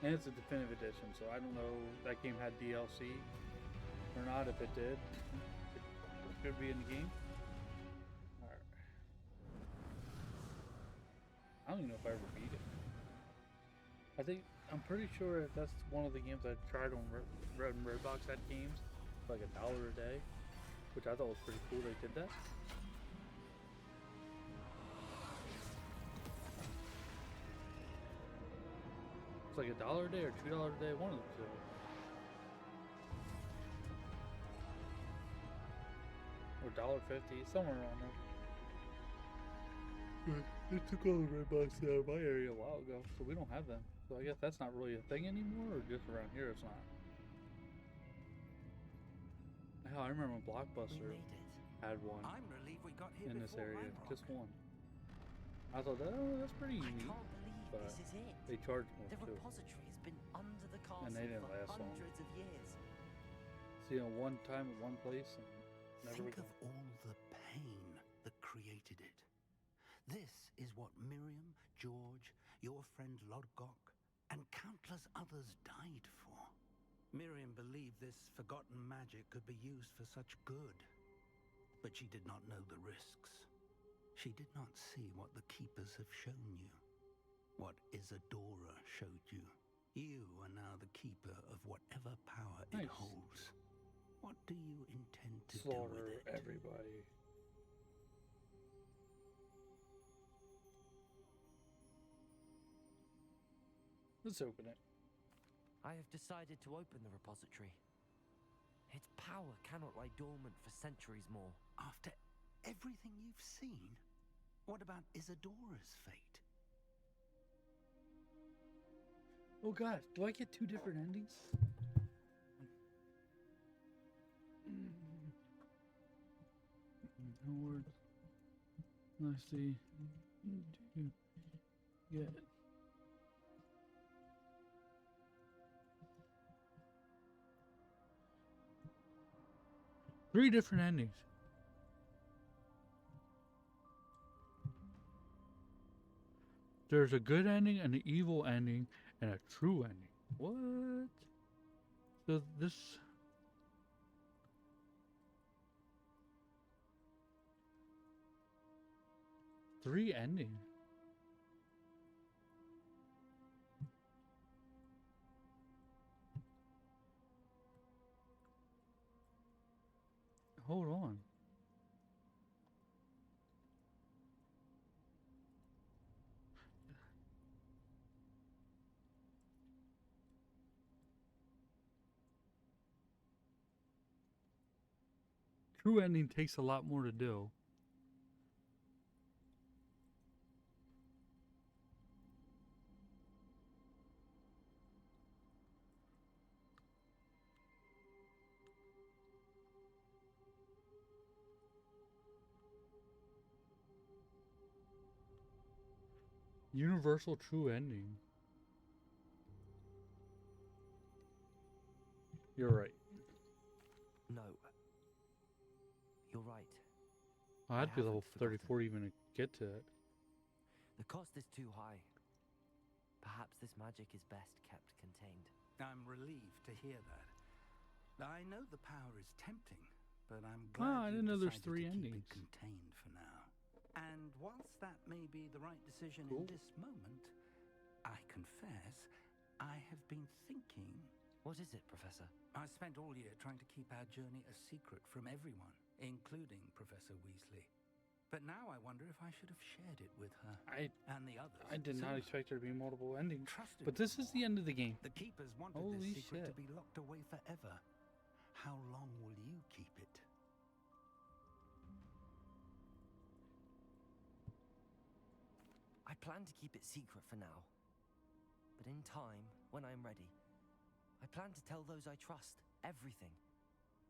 And it's a definitive edition, so I don't know if that game had DLC or not. If it did, it could be in the game. Alright. I don't even know if I ever beat it. I'm pretty sure that's one of the games I tried on Redbox had games for like $1 a day, which I thought was pretty cool they did that. It's like $1 a day or $2 a day, one of the two. Or $1.50, somewhere around there. They took all the Redbox out of my area a while ago, so we don't have them. So I guess that's not really a thing anymore, or just around here it's not. Hell, I remember Blockbuster had one I'm relieved we got here in this area, Ranrock. just one. I thought, oh, that's pretty unique, but this is it. they charged more The too. repository has been under the castle And they didn't for last long. hundreds of years. So, you know, one time at one place and never Think again. of all the pain that created it. This is what Miriam, George, your friend Lodgok, and countless others died for. Miriam believed this forgotten magic could be used for such good, but she did not know the risks. She did not see what the Keepers have shown you, what Isadora showed you. You are now the keeper of whatever power it holds. What do you intend to do with Slaughter it? everybody. Let's open it. I have decided to open the repository. Its power cannot lie dormant for centuries more. After everything you've seen, what about Isadora's fate? Oh god, do I get 2 different endings? Hogwarts Legacy. Get 3 different endings. There's a good ending, and an evil ending, and a true ending. What? So this... Three endings. Hold on. True ending takes a lot more to do. Universal true ending. You're right. No. You're right. I had to be level haven't 34 even to get to it. The cost is too high. Perhaps this magic is best kept contained. I'm relieved to hear that. I know the power is tempting, but I'm glad I didn't know there's decided 3 to keep endings. it contained for now. And whilst that may be the right decision Cool. in this moment, I confess I have been thinking. What is it, Professor? I spent all year trying to keep our journey a secret from everyone, including Professor Weasley. But now I wonder if I should have shared it with her and the others. I did not sooner. expect there to be multiple endings. Trusted But this is the end of the game. The Keepers wanted Holy this secret shit. to be locked away forever. How long will you keep it? I plan to keep it secret for now. But in time, when I'm ready, I plan to tell those I trust everything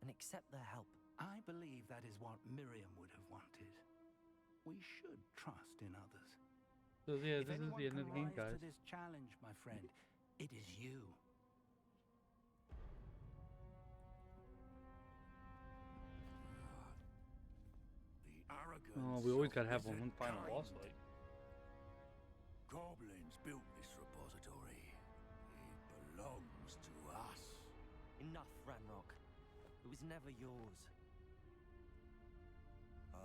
and accept their help. I believe that is what Miriam would have wanted. We should trust in others. So yeah, If this is anyone the end can of the game, rise guys. to this challenge, my friend, it is you. The arrogance Oh, we always of gotta have wizard one final kind. boss fight. Goblins built this repository. It belongs to us. Enough, Ranrock. It was never yours.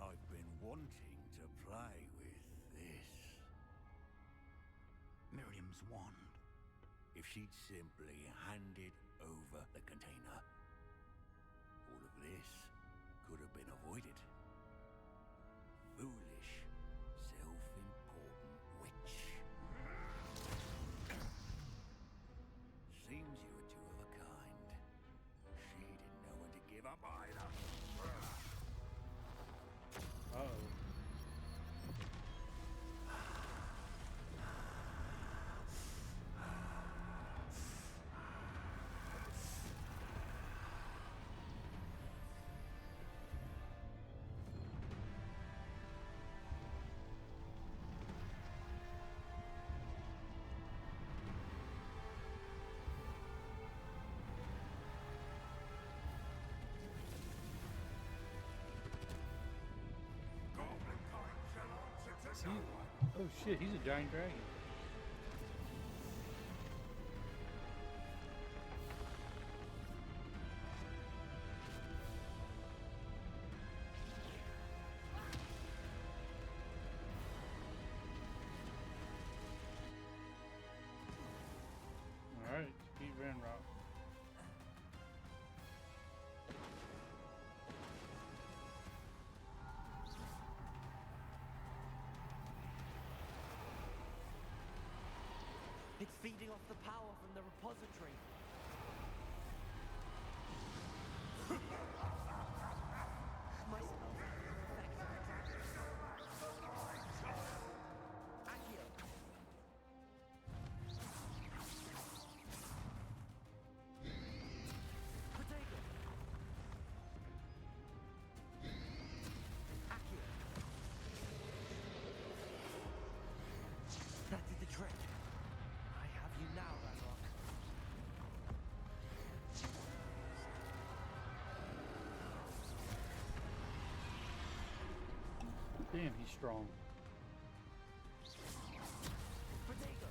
I've been wanting to play with this. Miriam's wand. If she'd simply handed over the container, all of this could have been avoided. Foolish, self-important witch. Seems you were two of a kind. She didn't know when to give up either. Uh-oh. Oh shit, he's a giant dragon. Alright, defeat Ranrock. It's feeding off the power from the repository. My spells have no effect. Accio. Protego. Accio. That did the trick. I have you now, Ranrock. Damn, he's strong. Protego.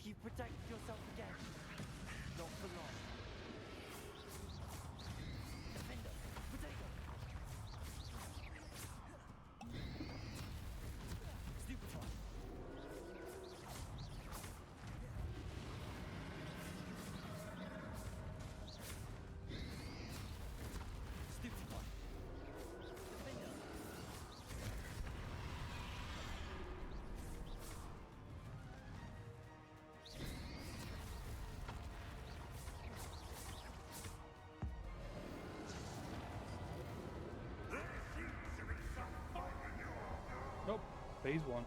You protected yourself again. Not for long. Defender, Protego. Stupefy. Stupefy. Defender. Nope, phase one.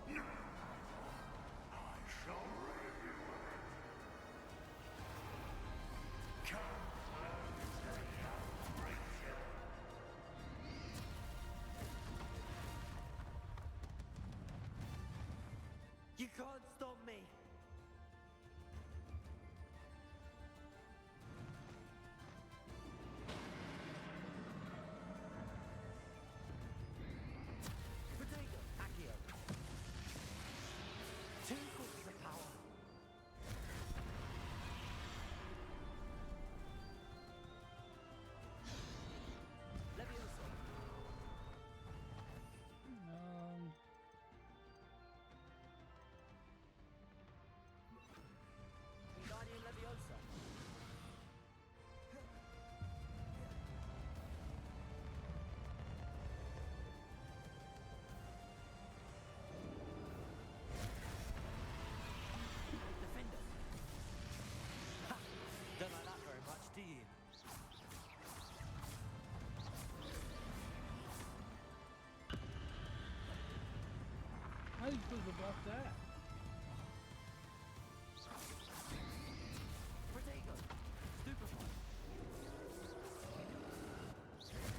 You can't stop me. Protego. Accio. you supposed to block that? Protego! Stupefy!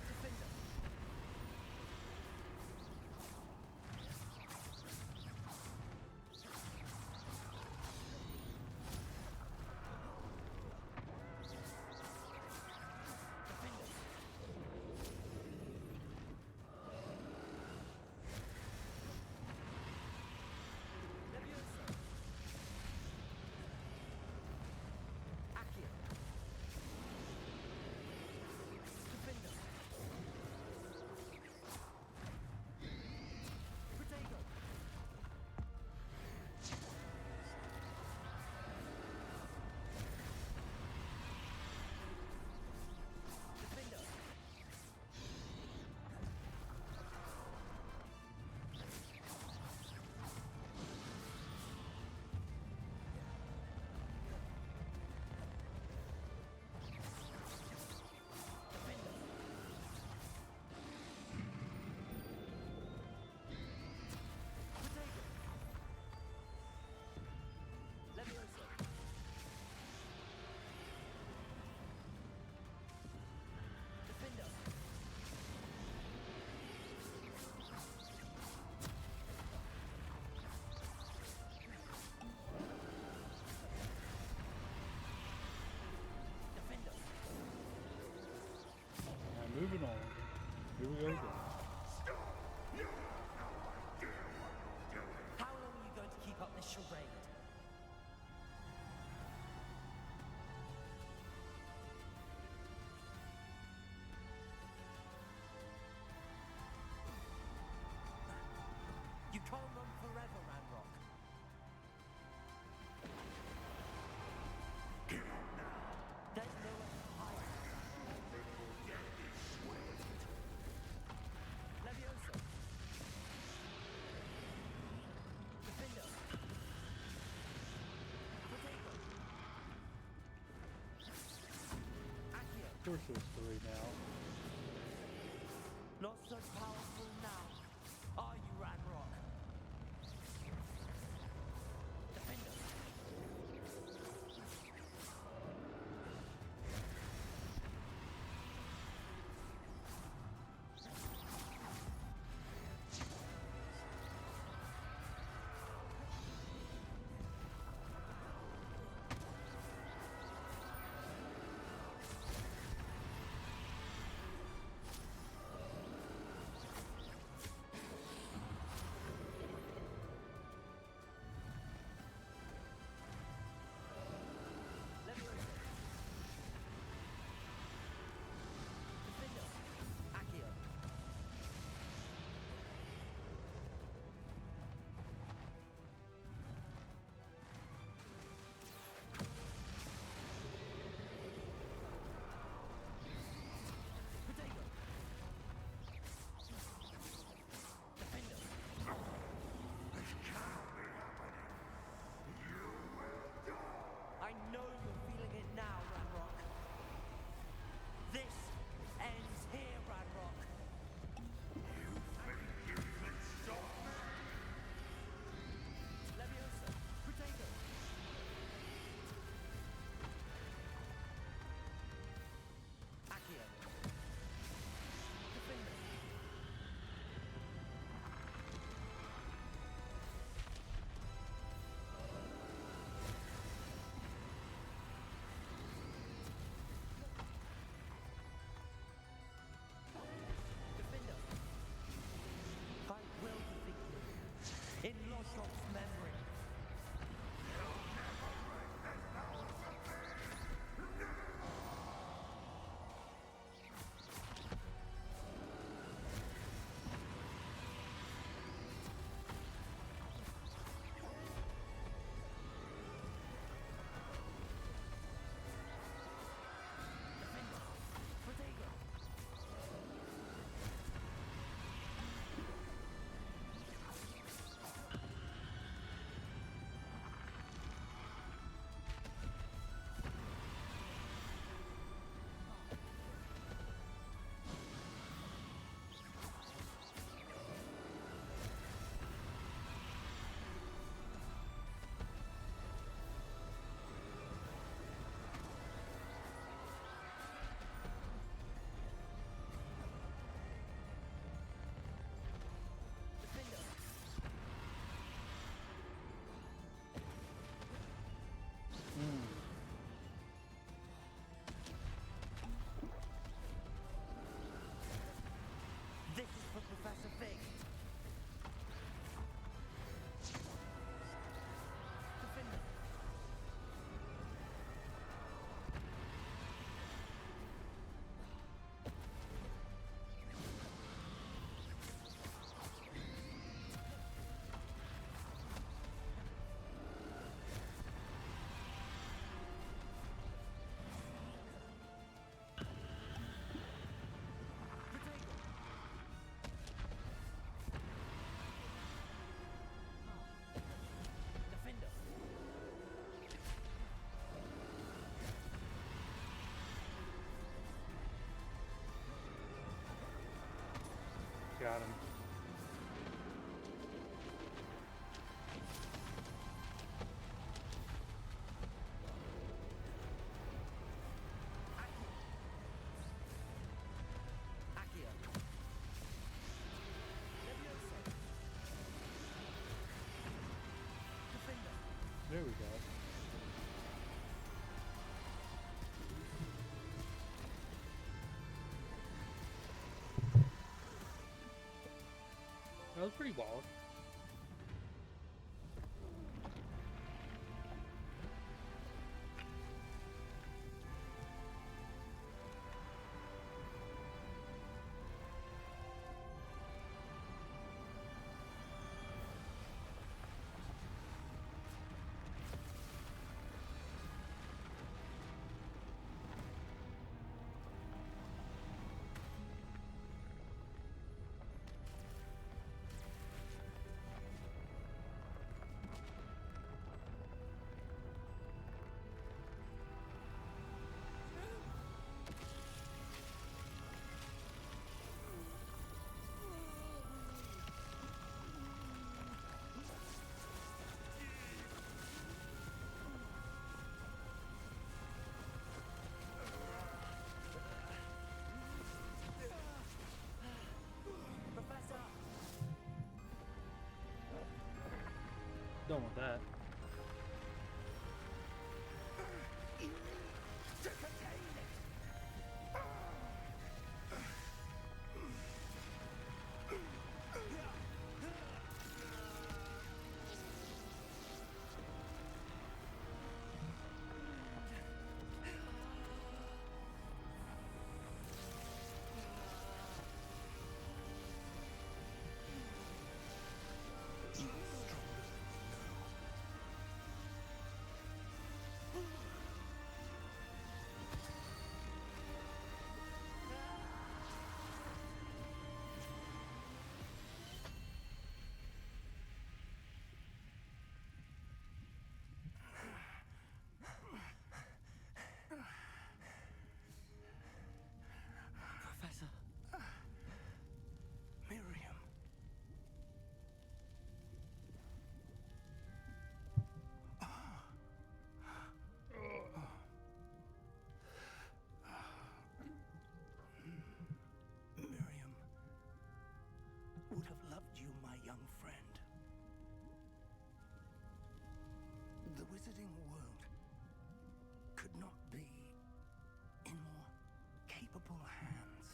Defender! Moving on. Here we go again. How long are you going to keep up this charade? You can't run forever, Ranrock. Give up now. There's nowhere to hide. Leviosa. Defender. Protego. Accio. Of course there's 3 now. Not so powerful now, are you, Ranrock? Defender. I know you're feeling it now, Ranrock. This ends here, Ranrock. You can stop me? Leviosa, Protego. Accio. Defender. Defender. I will defeat you in Loshop's memory. Defender. Protego. got him. There we go. That was pretty wild. Don't want that. Professor. Miriam. Miriam would have loved you, my young friend. The wizarding world could not be in more capable hands.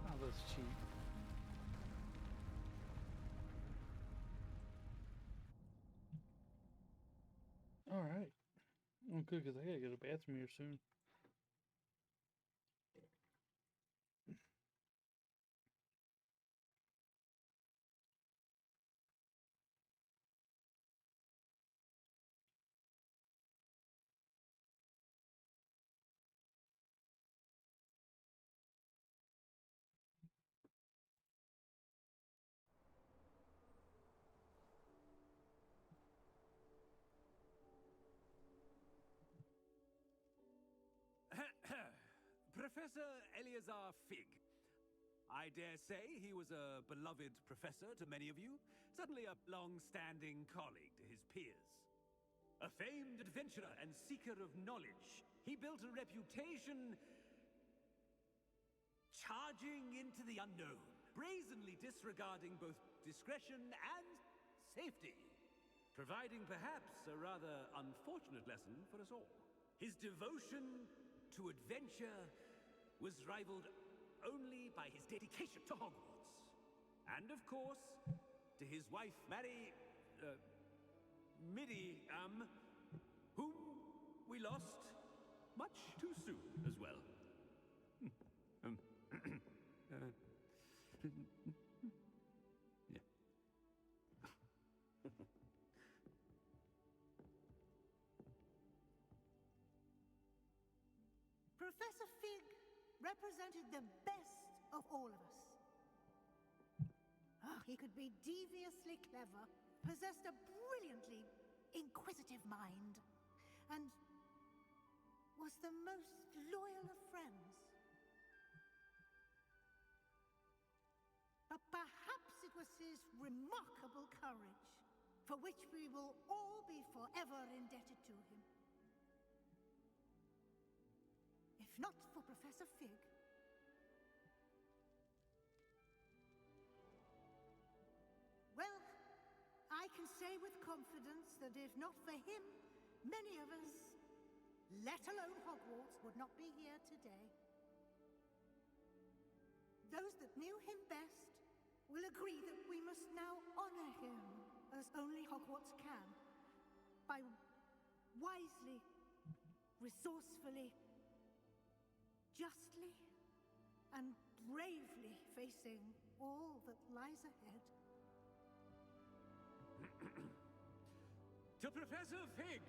Oh, that's cheap. Alright. I'm good because I gotta go to the bathroom here soon. Professor Eleazar Fig. I dare say he was a beloved professor to many of you, certainly a long-standing colleague to his peers. A famed adventurer and seeker of knowledge, he built a reputation charging into the unknown, brazenly disregarding both discretion and safety, providing perhaps a rather unfortunate lesson for us all. His devotion to adventure was rivaled only by his dedication to Hogwarts. And of course, to his wife, whom we lost much too soon as well. Yeah. Professor Fig represented the best of all of us. he could be deviously clever, possessed a brilliantly inquisitive mind, and was the most loyal of friends. But perhaps it was his remarkable courage, for which we will all be forever indebted to him. If not for Professor Fig, well, I can say with confidence that if not for him, many of us, let alone Hogwarts, would not be here today. Those that knew him best will agree that we must now honor him as only Hogwarts can, by wisely, resourcefully, justly, and bravely facing all that lies ahead. To Professor Fig!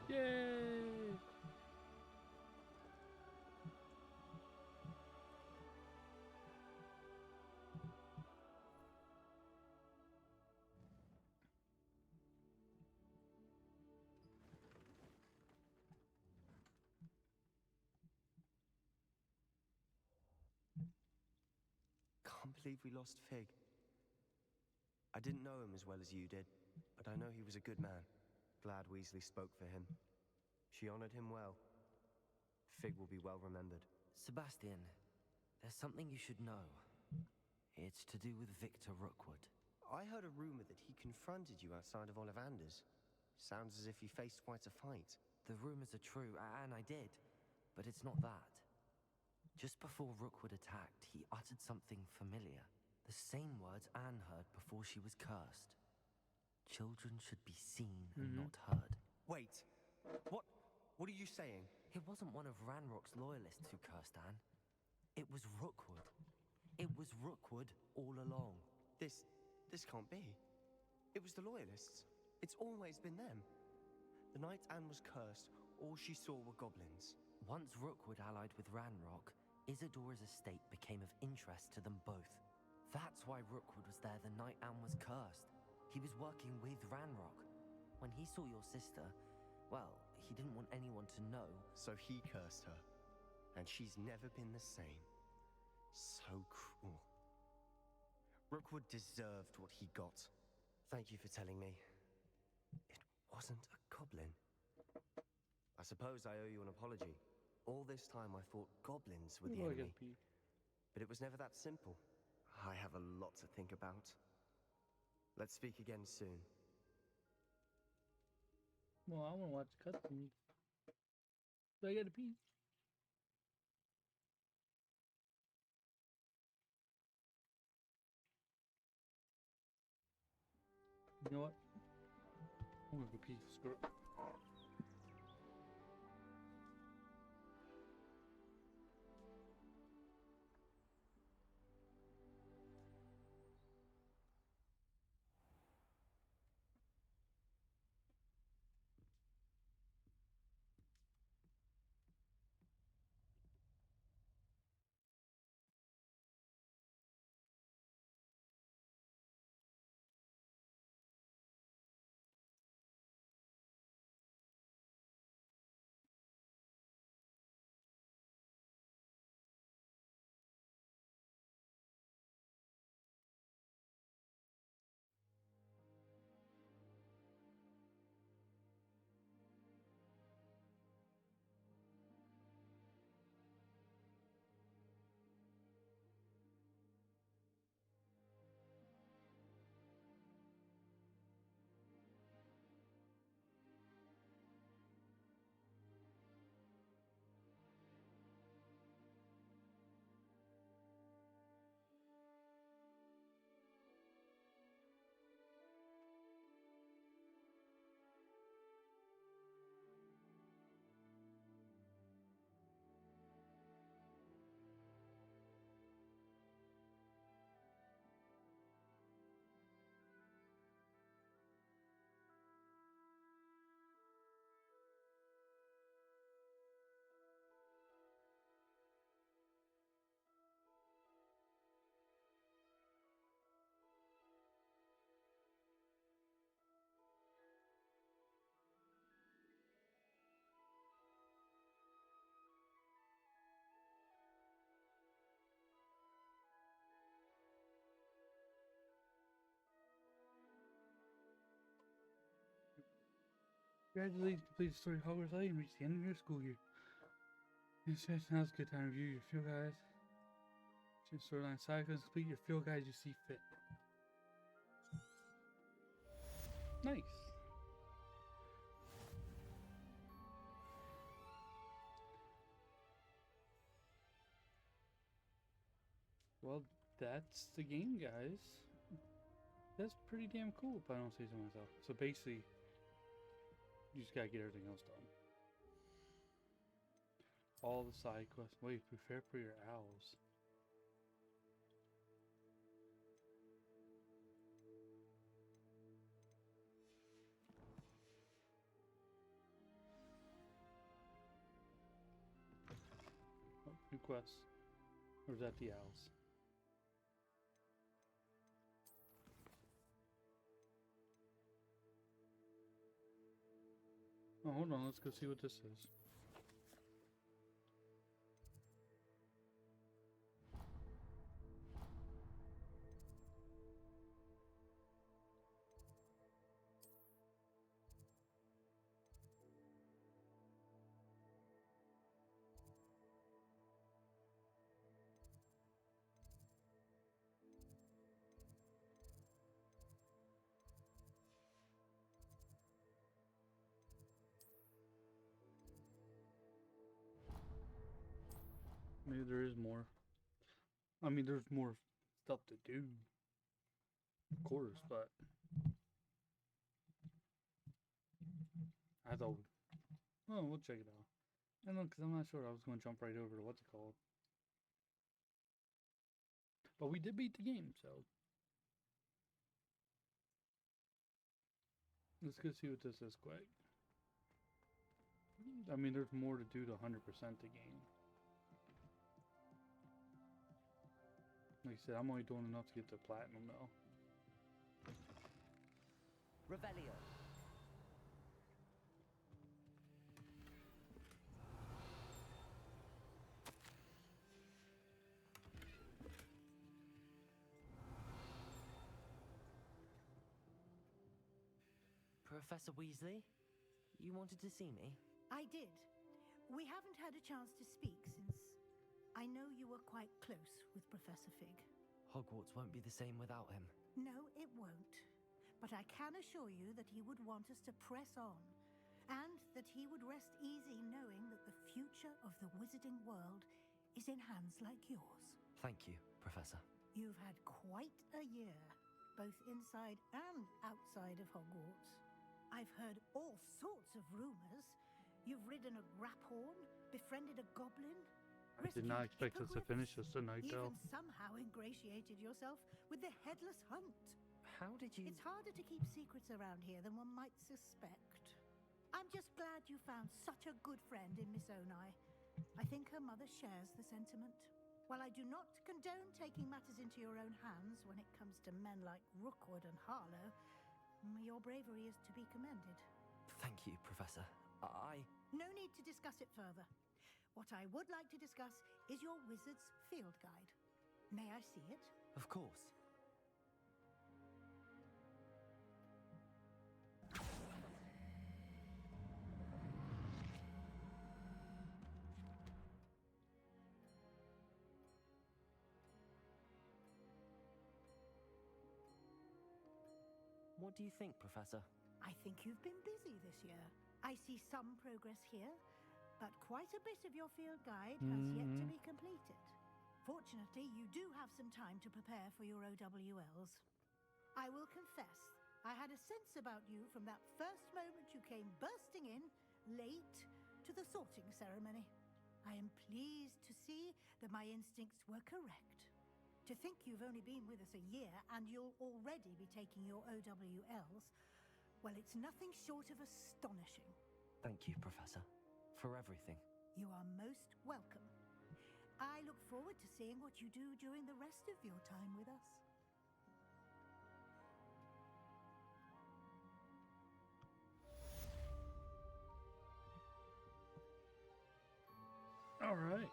Yay! Can't believe we lost Fig. I didn't know him as well as you did, but I know he was a good man. Glad Weasley spoke for him. She honored him well. Fig will be well remembered. Sebastian, there's something you should know. It's to do with Victor Rookwood. I heard a rumor that he confronted you outside of Ollivander's. Sounds as if you faced quite a fight. The rumors are true, and I did, but it's not that. Just before Rookwood attacked, he uttered something familiar. The same words Anne heard before she was cursed. Children should be seen and not heard. Wait, what are you saying? It wasn't one of Ranrock's loyalists who cursed Anne. It was Rookwood. It was Rookwood all along. This can't be. It was the loyalists. It's always been them. The night Anne was cursed, all she saw were goblins. Once Rookwood allied with Ranrock, Isadora's estate became of interest to them both. That's why Rookwood was there the night Anne was cursed. He was working with Ranrock. When he saw your sister, well, he didn't want anyone to know. So he cursed her. And she's never been the same. So cruel. Rookwood deserved what he got. Thank you for telling me. It wasn't a goblin. I suppose I owe you an apology. All this time I thought goblins were the enemy. But it was never that simple. I have a lot to think about. Let's speak again soon. Well, I want to watch the cutscenes. So I gotta pee. You know what? I'm gonna go pee. Screw it. Congratulations, complete the story of Hogwarts Legacy and reach the end of your school year. Now's a good time to review your field guides. Change storyline cycles, complete your field guides you see fit. Nice. Well, that's the game, guys. That's pretty damn cool, if I don't say so myself. So basically, you just gotta get everything else done. All the side quests. Wait, prepare for your owls. Oh, new quests. Or is that the owls? Oh, hold on, let's go see what this is. Maybe there is more. I mean, there's more stuff to do. Of course, but I thought, well, we'll check it out. I don't know, because I'm not sure. I was going to jump right over to what's it called. But we did beat the game, so. Let's go see what this is quick. I mean, there's more to do to 100% the game. Like I said, I'm only doing enough to get to platinum though. Revelio. Professor Weasley, you wanted to see me? I did. We haven't had a chance to speak since I know you were quite close with Professor Fig. Hogwarts won't be the same without him. No, it won't. But I can assure you that he would want us to press on, and that he would rest easy knowing that the future of the wizarding world is in hands like yours. Thank you, Professor. You've had quite a year, both inside and outside of Hogwarts. I've heard all sorts of rumors. You've ridden a graphorn, befriended a goblin. I did not expect us to finish this tonight, though. Even somehow ingratiated yourself with the Headless Hunt. How did you... It's harder to keep secrets around here than one might suspect. I'm just glad you found such a good friend in Miss Onai. I think her mother shares the sentiment. While I do not condone taking matters into your own hands when it comes to men like Rookwood and Harlow, your bravery is to be commended. Thank you, Professor. No need to discuss it further. What I would like to discuss is your wizard's field guide. May I see it? Of course. What do you think, Professor? I think you've been busy this year. I see some progress here, but quite a bit of your field guide has yet to be completed. Fortunately, you do have some time to prepare for your OWLs. I will confess, I had a sense about you from that first moment you came bursting in, late, to the sorting ceremony. I am pleased to see that my instincts were correct. To think you've only been with us a year and you'll already be taking your OWLs, well, it's nothing short of astonishing. Thank you, Professor, for everything. You are most welcome. I look forward to seeing what you do during the rest of your time with us. All right.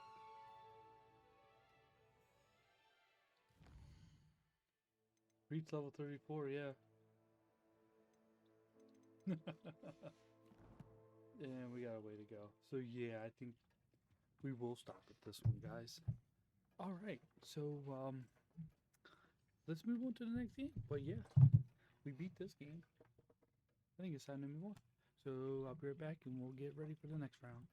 Reach level 34, yeah. And we got a way to go. So yeah, I think we will stop at this one, guys. All right, so let's move on to the next game. But yeah, we beat this game. I think it's time to move on. So I'll be right back, and we'll get ready for the next round.